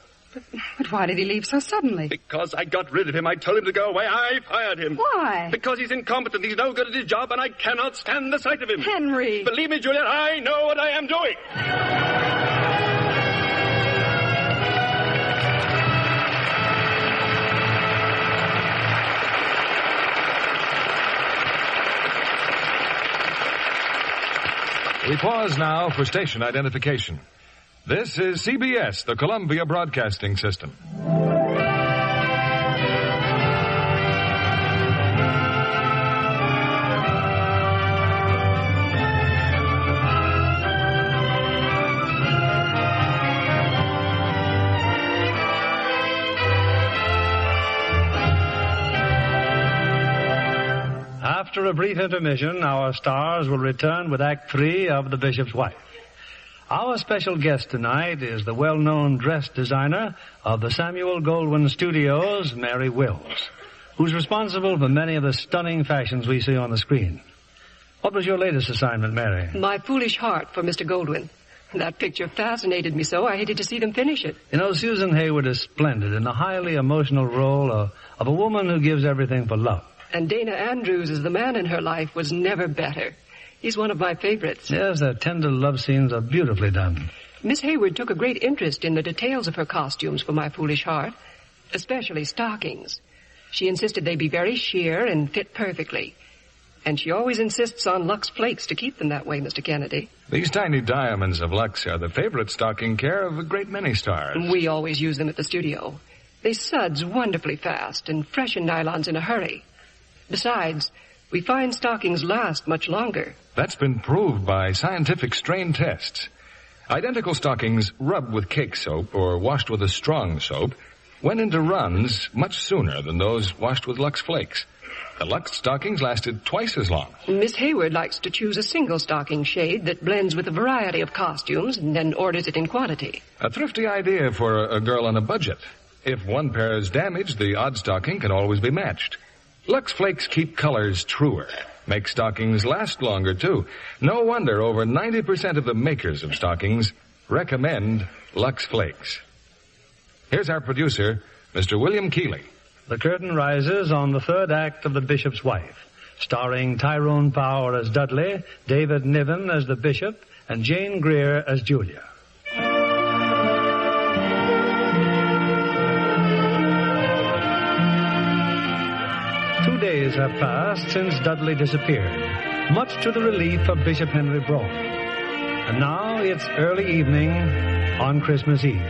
But why did he leave so suddenly? Because I got rid of him. I told him to go away. I fired him. Why? Because he's incompetent. He's no good at his job, and I cannot stand the sight of him. Henry! Believe me, Juliet, I know what I am doing. We pause now for station identification. This is CBS, the Columbia Broadcasting System. After a brief intermission, our stars will return with Act 3 of The Bishop's Wife. Our special guest tonight is the well-known dress designer of the Samuel Goldwyn Studios, Mary Wills, who's responsible for many of the stunning fashions we see on the screen. What was your latest assignment, Mary? My Foolish Heart for Mr. Goldwyn. That picture fascinated me so I hated to see them finish it. You know, Susan Hayward is splendid in the highly emotional role of a woman who gives everything for love. And Dana Andrews as the man in her life was never better. He's one of my favorites. Yes, their tender love scenes are beautifully done. Miss Hayward took a great interest in the details of her costumes for My Foolish Heart, especially stockings. She insisted they be very sheer and fit perfectly. And she always insists on Lux Flakes to keep them that way, Mr. Kennedy. These tiny diamonds of Lux are the favorite stocking care of a great many stars. We always use them at the studio. They suds wonderfully fast and freshen nylons in a hurry. Besides, we find stockings last much longer. That's been proved by scientific strain tests. Identical stockings rubbed with cake soap or washed with a strong soap went into runs much sooner than those washed with Lux Flakes. The Lux stockings lasted twice as long. Miss Hayward likes to choose a single stocking shade that blends with a variety of costumes and then orders it in quantity. A thrifty idea for a girl on a budget. If one pair is damaged, the odd stocking can always be matched. Lux Flakes keep colors truer, make stockings last longer, too. No wonder over 90% of the makers of stockings recommend Lux Flakes. Here's our producer, Mr. William Keeley. The curtain rises on the third act of The Bishop's Wife, starring Tyrone Power as Dudley, David Niven as the Bishop, and Jane Greer as Julia. 2 days have passed since Dudley disappeared, much to the relief of Bishop Henry Brougham. And now it's early evening on Christmas Eve.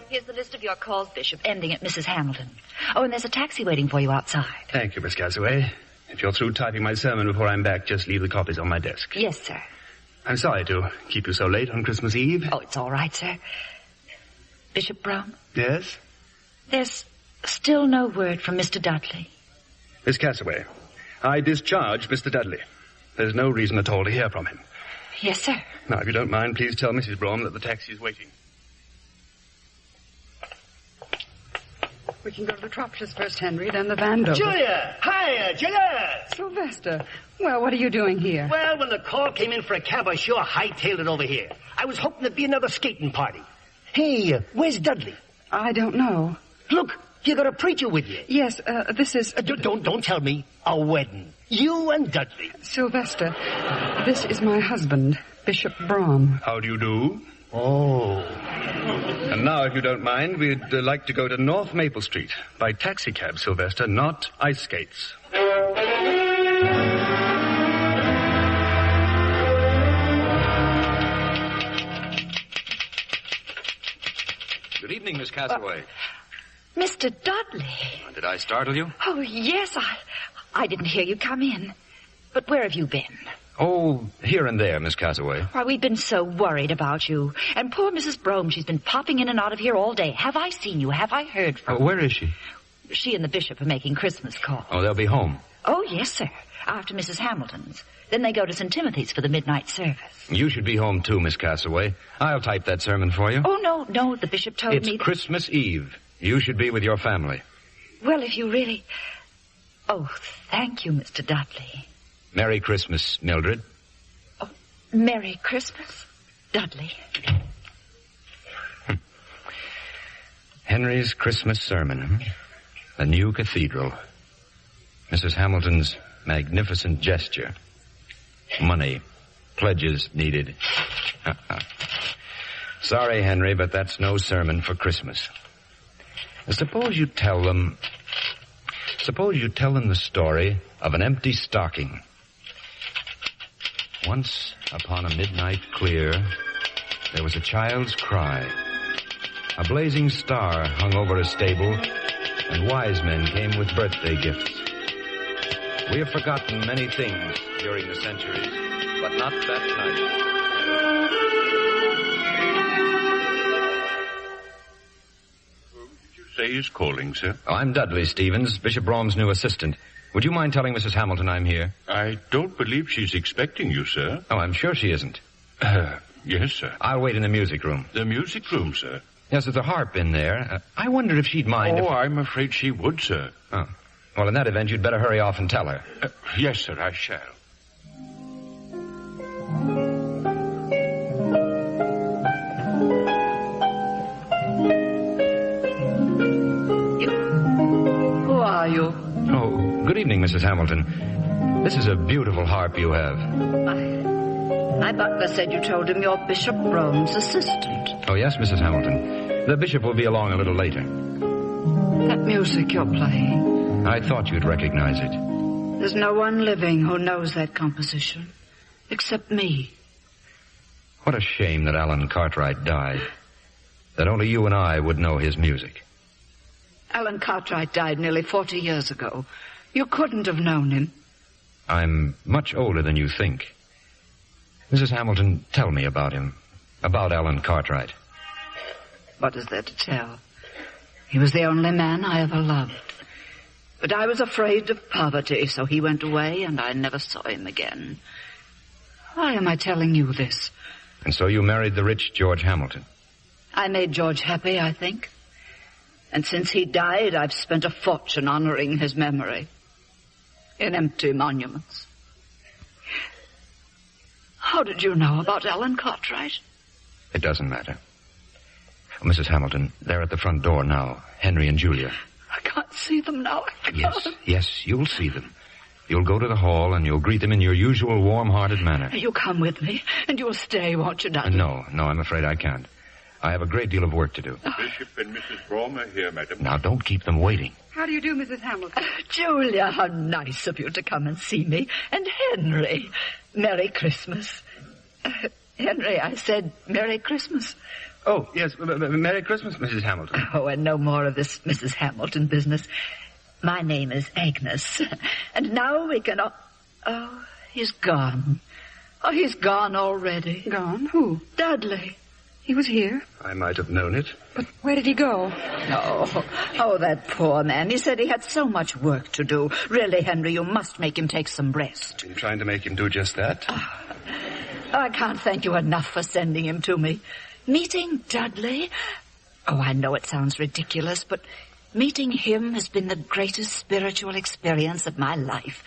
Here's the list of your calls, Bishop, ending at Mrs. Hamilton. Oh, and there's a taxi waiting for you outside. Thank you, Miss Casaway. If you're through typing my sermon before I'm back, just leave the copies on my desk. Yes, sir. I'm sorry to keep you so late on Christmas Eve. Oh, it's all right, sir. Bishop Brougham? Yes? There's still no word from Mr. Dudley. Miss Cassaway, I discharged Mr. Dudley. There's no reason at all to hear from him. Yes, sir. Now, if you don't mind, please tell Mrs. Brougham that the taxi is waiting. We can go to the Tropshires first, Henry, then the Vandover. Julia! Hiya, Julia! Sylvester. Well, what are you doing here? Well, when the call came in for a cab, I sure hightailed it over here. I was hoping there'd be another skating party. Hey, where's Dudley? I don't know. Look, you got a preacher with you. Yes, this is... Don't tell me. A wedding. You and Dudley. Sylvester, this is my husband, Bishop Brougham. How do you do? Oh. And now, if you don't mind, we'd like to go to North Maple Street by taxicab, Sylvester, not ice skates. Good evening, Miss Cassaway. Mr. Dudley. Did I startle you? Oh, yes, I didn't hear you come in. But where have you been? Oh, here and there, Miss Cassaway. Why, we've been so worried about you. And poor Mrs. Brougham, she's been popping in and out of here all day. Have I seen you? Have I heard from you? Where is she? She and the bishop are making Christmas calls. Oh, they'll be home. Oh, yes, sir. After Mrs. Hamilton's. Then they go to St. Timothy's for the midnight service. You should be home, too, Miss Cassaway. I'll type that sermon for you. Oh, no, the bishop told me... It's Christmas Eve. You should be with your family. Well, if you really... Oh, thank you, Mr. Dudley. Merry Christmas, Mildred. Oh, Merry Christmas, Dudley. Henry's Christmas sermon. The new cathedral. Mrs. Hamilton's magnificent gesture. Money. Pledges needed. Sorry, Henry, but that's no sermon for Christmas. Suppose you tell them the story of an empty stocking. Once upon a midnight clear, there was a child's cry. A blazing star hung over a stable, and wise men came with birthday gifts. We have forgotten many things during the centuries, but not that night. Say he's calling, sir. Oh, I'm Dudley Stevens, Bishop Brougham's new assistant. Would you mind telling Mrs. Hamilton I'm here? I don't believe she's expecting you, sir. Oh, I'm sure she isn't. Yes, sir. I'll wait in the music room. The music room, sir? Yes, there's a harp in there. I wonder if she'd mind I'm afraid she would, sir. Oh. Well, in that event, you'd better hurry off and tell her. Yes, sir, I shall. Who are you? Oh, good evening, Mrs. Hamilton. This is a beautiful harp you have. My butler said you told him you're Bishop Brougham's assistant. Oh, yes, Mrs. Hamilton. The bishop will be along a little later. That music you're playing. I thought you'd recognize it. There's no one living who knows that composition, except me. What a shame that Alan Cartwright died. That only you and I would know his music. Alan Cartwright died nearly 40 years ago. You couldn't have known him. I'm much older than you think. Mrs. Hamilton, tell me about him. About Alan Cartwright. What is there to tell? He was the only man I ever loved. But I was afraid of poverty, so he went away and I never saw him again. Why am I telling you this? And so you married the rich George Hamilton. I made George happy, I think. And since he died, I've spent a fortune honoring his memory. In empty monuments. How did you know about Alan Cartwright? It doesn't matter. Mrs. Hamilton, they're at the front door now. Henry and Julia. I can't see them now. I can't. Yes, you'll see them. You'll go to the hall and you'll greet them in your usual warm-hearted manner. You come with me, and you'll stay, won't you, Dudley? No, I'm afraid I can't. I have a great deal of work to do. Bishop and Mrs. Brougham are here, madam. Now, don't keep them waiting. How do you do, Mrs. Hamilton? Julia, how nice of you to come and see me. And Henry, Merry Christmas. Henry, I said Merry Christmas. Oh, yes, Merry Christmas, Mrs. Hamilton. Oh, and no more of this Mrs. Hamilton business. My name is Agnes. And now we can... Oh, he's gone. Oh, he's gone already. Gone? Who? Dudley. He was here. I might have known it. But where did he go? Oh, that poor man. He said he had so much work to do. Really, Henry, you must make him take some rest. I'm trying to make him do just that. I can't thank you enough for sending him to me. Meeting Dudley? Oh, I know it sounds ridiculous, but meeting him has been the greatest spiritual experience of my life.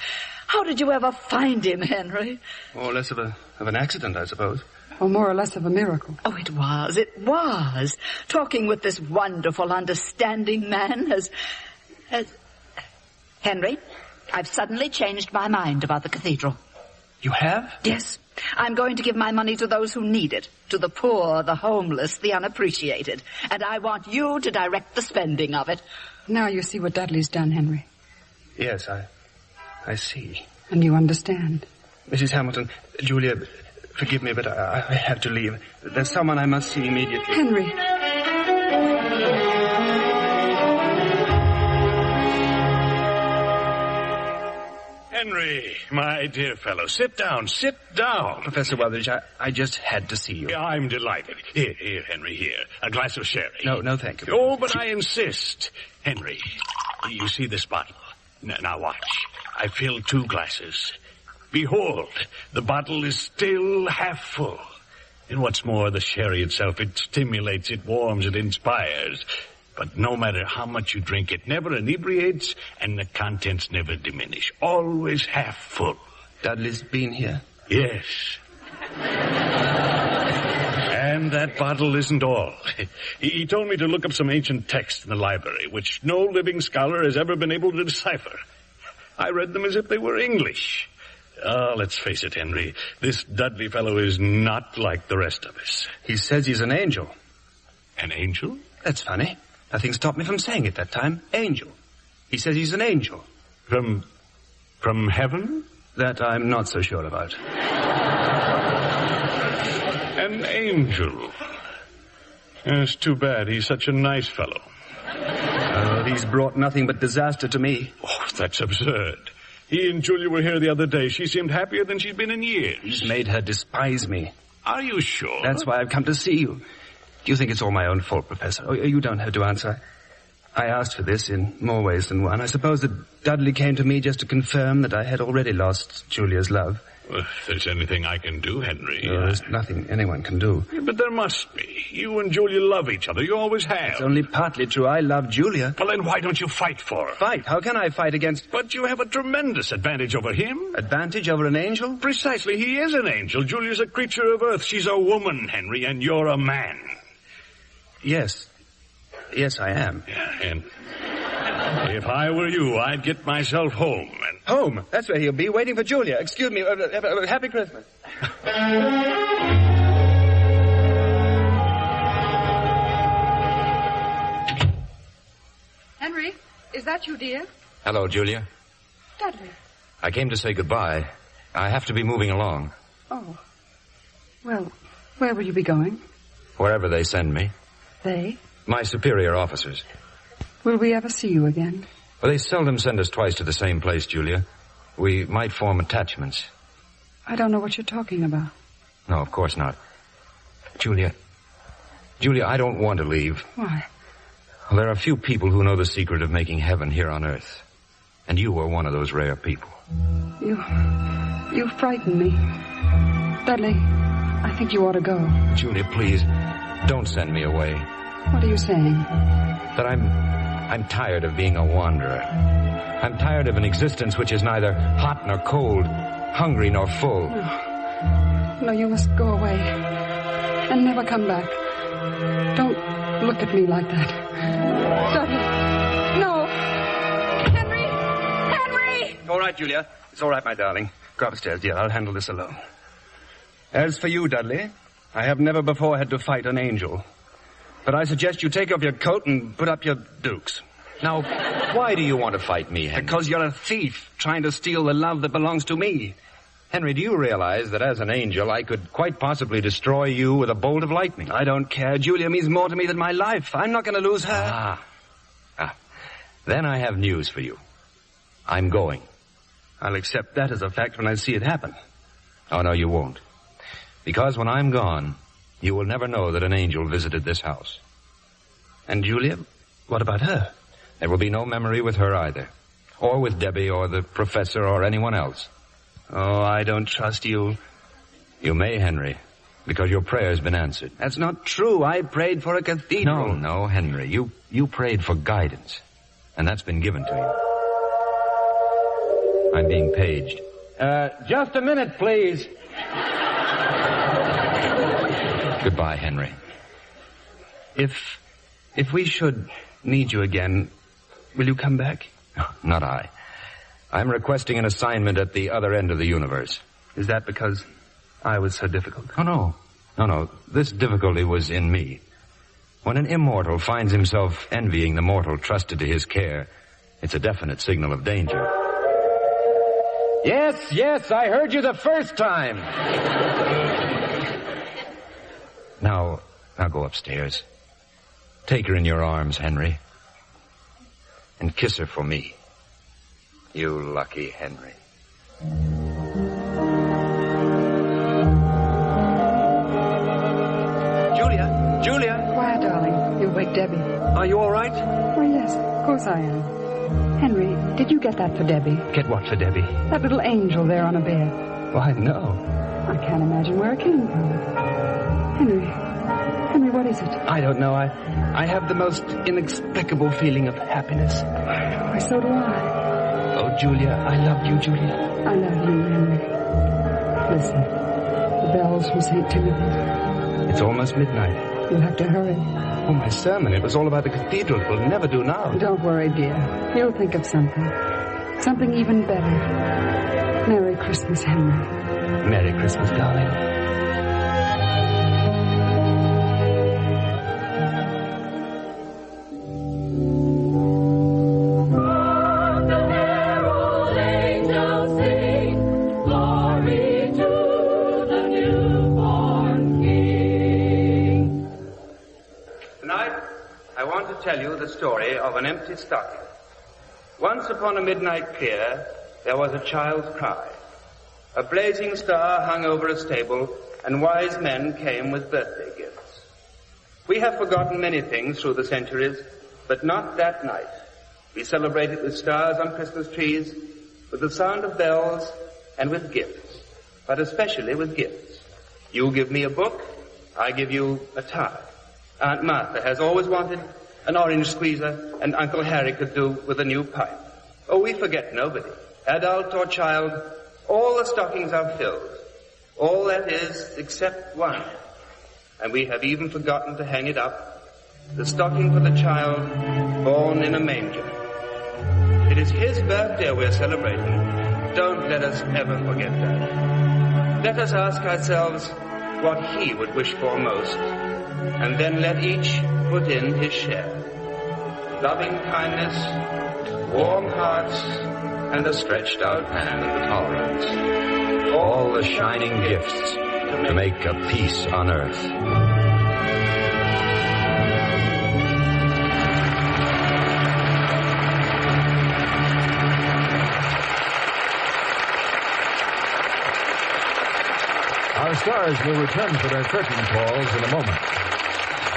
How did you ever find him, Henry? More or less of an accident, I suppose. Or more or less of a miracle. Oh, it was. Talking with this wonderful, understanding man has... Henry, I've suddenly changed my mind about the cathedral. You have? Yes. I'm going to give my money to those who need it, to the poor, the homeless, the unappreciated. And I want you to direct the spending of it. Now you see what Dudley's done, Henry. Yes, I see. And you understand. Mrs. Hamilton, Julia, forgive me, but I have to leave. There's someone I must see immediately. Henry. Henry, my dear fellow, sit down. Professor Wutheridge, I just had to see you. Yeah, I'm delighted. Here, Henry, here. A glass of sherry. No, thank you. Oh, but I insist. Henry, you see this bottle? Now watch. I filled 2 glasses. Behold, the bottle is still half full. And what's more, the sherry itself, it stimulates, it warms, it inspires. But no matter how much you drink, it never inebriates, and the contents never diminish. Always half full. Dudley's been here? Yes. And that bottle isn't all. He told me to look up some ancient texts in the library, which no living scholar has ever been able to decipher. I read them as if they were English. Let's face it, Henry. This Dudley fellow is not like the rest of us. He says he's an angel. An angel? That's funny. Nothing stopped me from saying it that time. Angel. He says he's an angel. From heaven? That I'm not so sure about. An angel. It's too bad. He's such a nice fellow. He's brought nothing but disaster to me. Oh, that's absurd. He and Julia were here the other day. She seemed happier than she'd been in years. He's made her despise me. Are you sure? That's why I've come to see you. Do you think it's all my own fault, Professor? Oh, you don't have to answer. I asked for this in more ways than one. I suppose that Dudley came to me just to confirm that I had already lost Julia's love. Well, if there's anything I can do, Henry... No, there's nothing anyone can do. Yeah, but there must be. You and Julia love each other. You always have. It's only partly true. I love Julia. Well, then why don't you fight for her? Fight? How can I fight against... But you have a tremendous advantage over him. Advantage over an angel? Precisely. He is an angel. Julia's a creature of earth. She's a woman, Henry, and you're a man. Yes. Yes, I am. Yeah, and if I were you, I'd get myself home. And... Home? That's where he'll be, waiting for Julia. Excuse me. Happy Christmas. Henry, is that you, dear? Hello, Julia. Dudley. I came to say goodbye. I have to be moving along. Oh. Well, where will you be going? Wherever they send me. They? My superior officers. Will we ever see you again? Well, they seldom send us twice to the same place, Julia. We might form attachments. I don't know what you're talking about. No, of course not. Julia, I don't want to leave. Why? Well, there are few people who know the secret of making heaven here on earth. And you are one of those rare people. You frighten me. Dudley, I think you ought to go. Julia, please, don't send me away. What are you saying? That I'm tired of being a wanderer. I'm tired of an existence which is neither hot nor cold, hungry nor full. No, you must go away and never come back. Don't look at me like that. Dudley, no. Henry! All right, Julia. It's all right, my darling. Go upstairs, dear. I'll handle this alone. As for you, Dudley, I have never before had to fight an angel. But I suggest you take off your coat and put up your dukes. Now, why do you want to fight me, Henry? Because you're a thief trying to steal the love that belongs to me. Henry, do you realize that as an angel, I could quite possibly destroy you with a bolt of lightning? I don't care. Julia means more to me than my life. I'm not going to lose her. Then I have news for you. I'm going. I'll accept that as a fact when I see it happen. Oh, no, you won't. Because when I'm gone, You will never know that an angel visited this house. And Julia? What about her? There will be no memory with her either. Or with Debbie or the professor or anyone else. Oh, I don't trust you. You may, Henry, because your prayer's been answered. That's not true. I prayed for a cathedral. No, Henry. You prayed for guidance. And that's been given to you. I'm being paged. Just a minute, please. Goodbye, Henry. If we should need you again, will you come back? Not I. I'm requesting an assignment at the other end of the universe. Is that because I was so difficult? Oh, no. This difficulty was in me. When an immortal finds himself envying the mortal trusted to his care, it's a definite signal of danger. Yes, I heard you the first time. Now go upstairs. Take her in your arms, Henry. And kiss her for me. You lucky Henry. Julia? Quiet, darling. You'll wake Debbie. Are you all right? Oh, yes, of course I am. Henry, did you get that for Debbie? Get what for Debbie? That little angel there on a bed. Why, no. I can't imagine where it came from. Henry, what is it? I don't know. I have the most inexplicable feeling of happiness. Why, so do I. Oh, Julia, I love you, Julia. I love you, Henry. Listen, the bells from St. Timothy's. It's almost midnight. You'll have to hurry. Oh, my sermon. It was all about the cathedral. It will never do now. Don't worry, dear. You'll think of something. Something even better. Merry Christmas, Henry. Merry Christmas, darling. Tell you the story of an empty stocking. Once upon a midnight clear, there was a child's cry. A blazing star hung over a stable, and wise men came with birthday gifts. We have forgotten many things through the centuries, but not that night. We celebrated with stars on Christmas trees, with the sound of bells, and with gifts, but especially with gifts. You give me a book, I give you a tie. Aunt Martha has always wanted an orange squeezer, and Uncle Harry could do with a new pipe. Oh, we forget nobody, adult or child. All the stockings are filled. All that is, except one. And we have even forgotten to hang it up. The stocking for the child born in a manger. It is his birthday we're celebrating. Don't let us ever forget that. Let us ask ourselves what he would wish for most, and then let each put in his share. Loving kindness, warm hearts, and a stretched out hand of tolerance. All the shining gifts to make a peace on earth. Our stars will return for their curtain calls in a moment.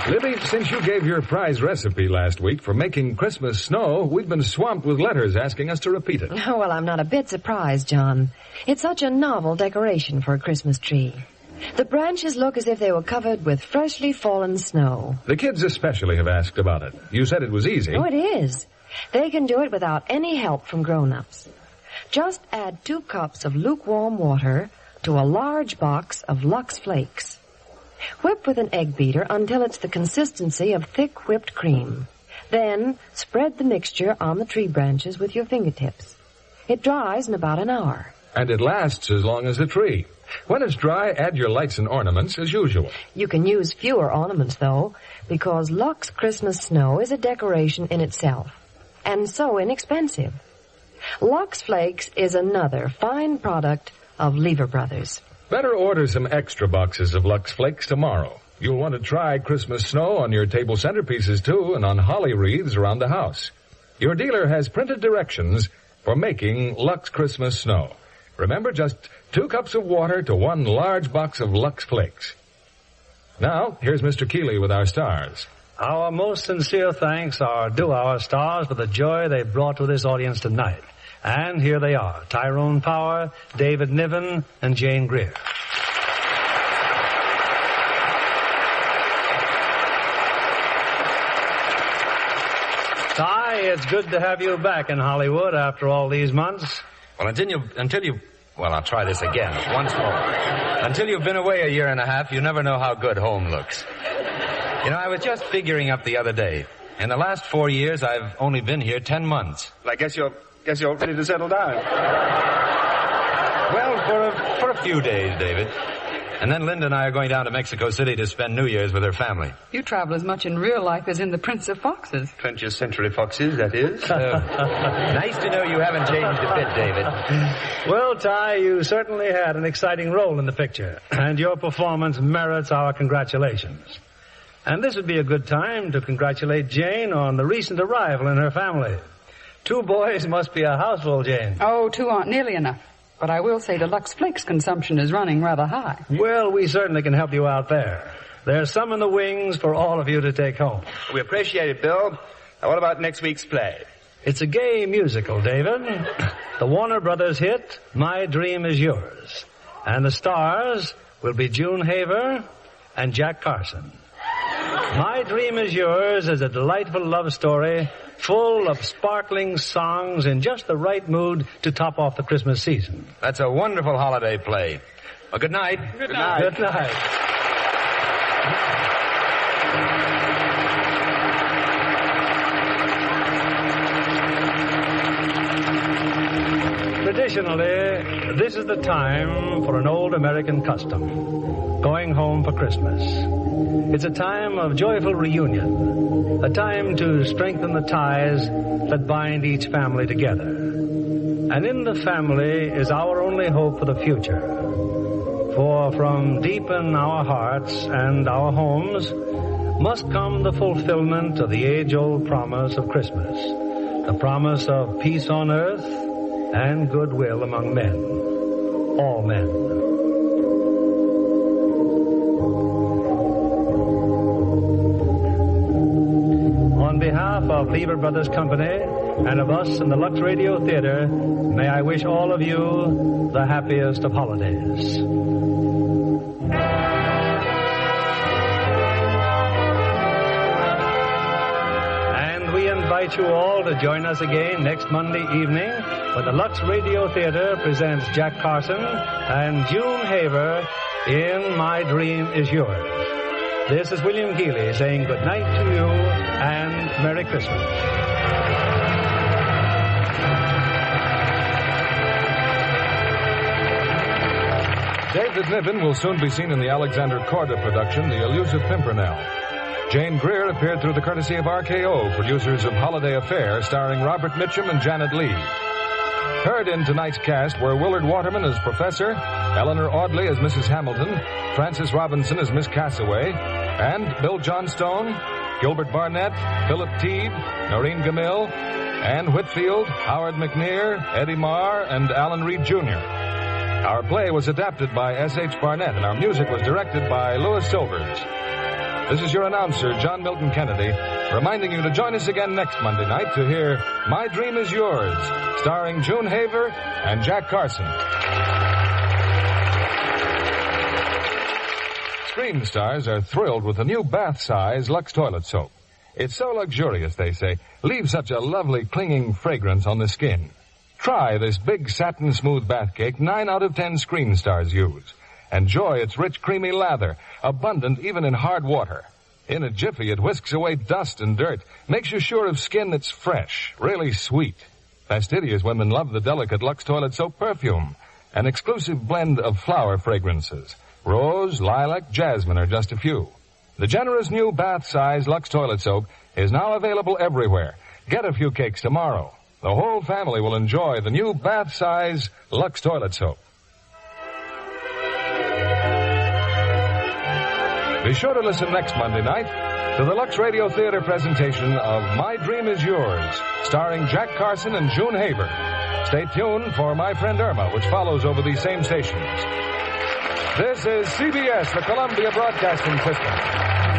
Libby, since you gave your prize recipe last week for making Christmas snow, we've been swamped with letters asking us to repeat it. Oh, well, I'm not a bit surprised, John. It's such a novel decoration for a Christmas tree. The branches look as if they were covered with freshly fallen snow. The kids especially have asked about it. You said it was easy. Oh, it is. They can do it without any help from grown-ups. Just add 2 cups of lukewarm water to a large box of Lux Flakes. Whip with an egg beater until it's the consistency of thick whipped cream. Then spread the mixture on the tree branches with your fingertips. It dries in about an hour. And it lasts as long as the tree. When it's dry, add your lights and ornaments as usual. You can use fewer ornaments, though, because Lux Christmas Snow is a decoration in itself, and so inexpensive. Lux Flakes is another fine product of Lever Brothers. Better order some extra boxes of Lux Flakes tomorrow. You'll want to try Christmas snow on your table centerpieces, too, and on holly wreaths around the house. Your dealer has printed directions for making Lux Christmas snow. Remember, just 2 cups of water to 1 large box of Lux Flakes. Now, here's Mr. Keeley with our stars. Our most sincere thanks are due our stars for the joy they brought to this audience tonight. And here they are, Tyrone Power, David Niven, and Jane Greer. Ty, it's good to have you back in Hollywood after all these months. Well, well, I'll try this again, once more. Until you've been away a year and a half, you never know how good home looks. You know, I was just figuring up the other day. In the last 4 years, I've only been here 10 months. Well, I guess you're ready to settle down. Well, for a few days, David. And then Linda and I are going down to Mexico City to spend New Year's with her family. You travel as much in real life as in The Prince of Foxes. 20th Century Foxes, that is. Nice to know you haven't changed a bit, David. Well, Ty, you certainly had an exciting role in the picture, and your performance merits our congratulations. And this would be a good time to congratulate Jane on the recent arrival in her family. 2 boys must be a houseful, Jane. Oh, 2 aren't nearly enough. But I will say the Lux Flakes consumption is running rather high. Well, we certainly can help you out there. There's some in the wings for all of you to take home. We appreciate it, Bill. Now, what about next week's play? It's a gay musical, David. The Warner Brothers hit, My Dream Is Yours. And the stars will be June Haver and Jack Carson. My Dream Is Yours is a delightful love story full of sparkling songs in just the right mood to top off the Christmas season. That's a wonderful holiday play. Well, good night. Good night. Good night. Traditionally, this is the time for an old American custom, going home for Christmas. It's a time of joyful reunion, a time to strengthen the ties that bind each family together. And in the family is our only hope for the future. For from deep in our hearts and our homes must come the fulfillment of the age-old promise of Christmas, the promise of peace on earth and goodwill among men, all men. On behalf of Lever Brothers Company and of us in the Lux Radio Theater, may I wish all of you the happiest of holidays. And we invite you all to join us again next Monday evening when the Lux Radio Theater presents Jack Carson and June Haver in My Dream Is Yours. This is William Keeley saying good night to you and Merry Christmas. David Niven will soon be seen in the Alexander Korda production, The Elusive Pimpernel. Jane Greer appeared through the courtesy of RKO, producers of Holiday Affair, starring Robert Mitchum and Janet Leigh. Heard in tonight's cast were Willard Waterman as Professor, Eleanor Audley as Mrs. Hamilton, Frances Robinson as Miss Cassaway, and Bill Johnstone, Gilbert Barnett, Philip Teed, Noreen Gamil, Ann Whitfield, Howard McNear, Eddie Marr, and Alan Reed Jr. Our play was adapted by S.H. Barnett, and our music was directed by Louis Silvers. This is your announcer, John Milton Kennedy, reminding you to join us again next Monday night to hear My Dream Is Yours, starring June Haver and Jack Carson. Screen stars are thrilled with the new bath-size Lux toilet soap. It's so luxurious, they say, leaves such a lovely clinging fragrance on the skin. Try this big satin smooth bath cake 9 out of 10 screen stars use. Enjoy its rich creamy lather, abundant even in hard water. In a jiffy, it whisks away dust and dirt, makes you sure of skin that's fresh, really sweet. Fastidious women love the delicate Lux toilet soap perfume, an exclusive blend of flower fragrances. Rose, lilac, jasmine are just a few. The generous new bath-size Lux toilet soap is now available everywhere. Get a few cakes tomorrow. The whole family will enjoy the new bath-size Lux toilet soap. Be sure to listen next Monday night to the Lux Radio Theater presentation of My Dream Is Yours, starring Jack Carson and June Haver. Stay tuned for My Friend Irma, which follows over these same stations. This is CBS, the Columbia Broadcasting System.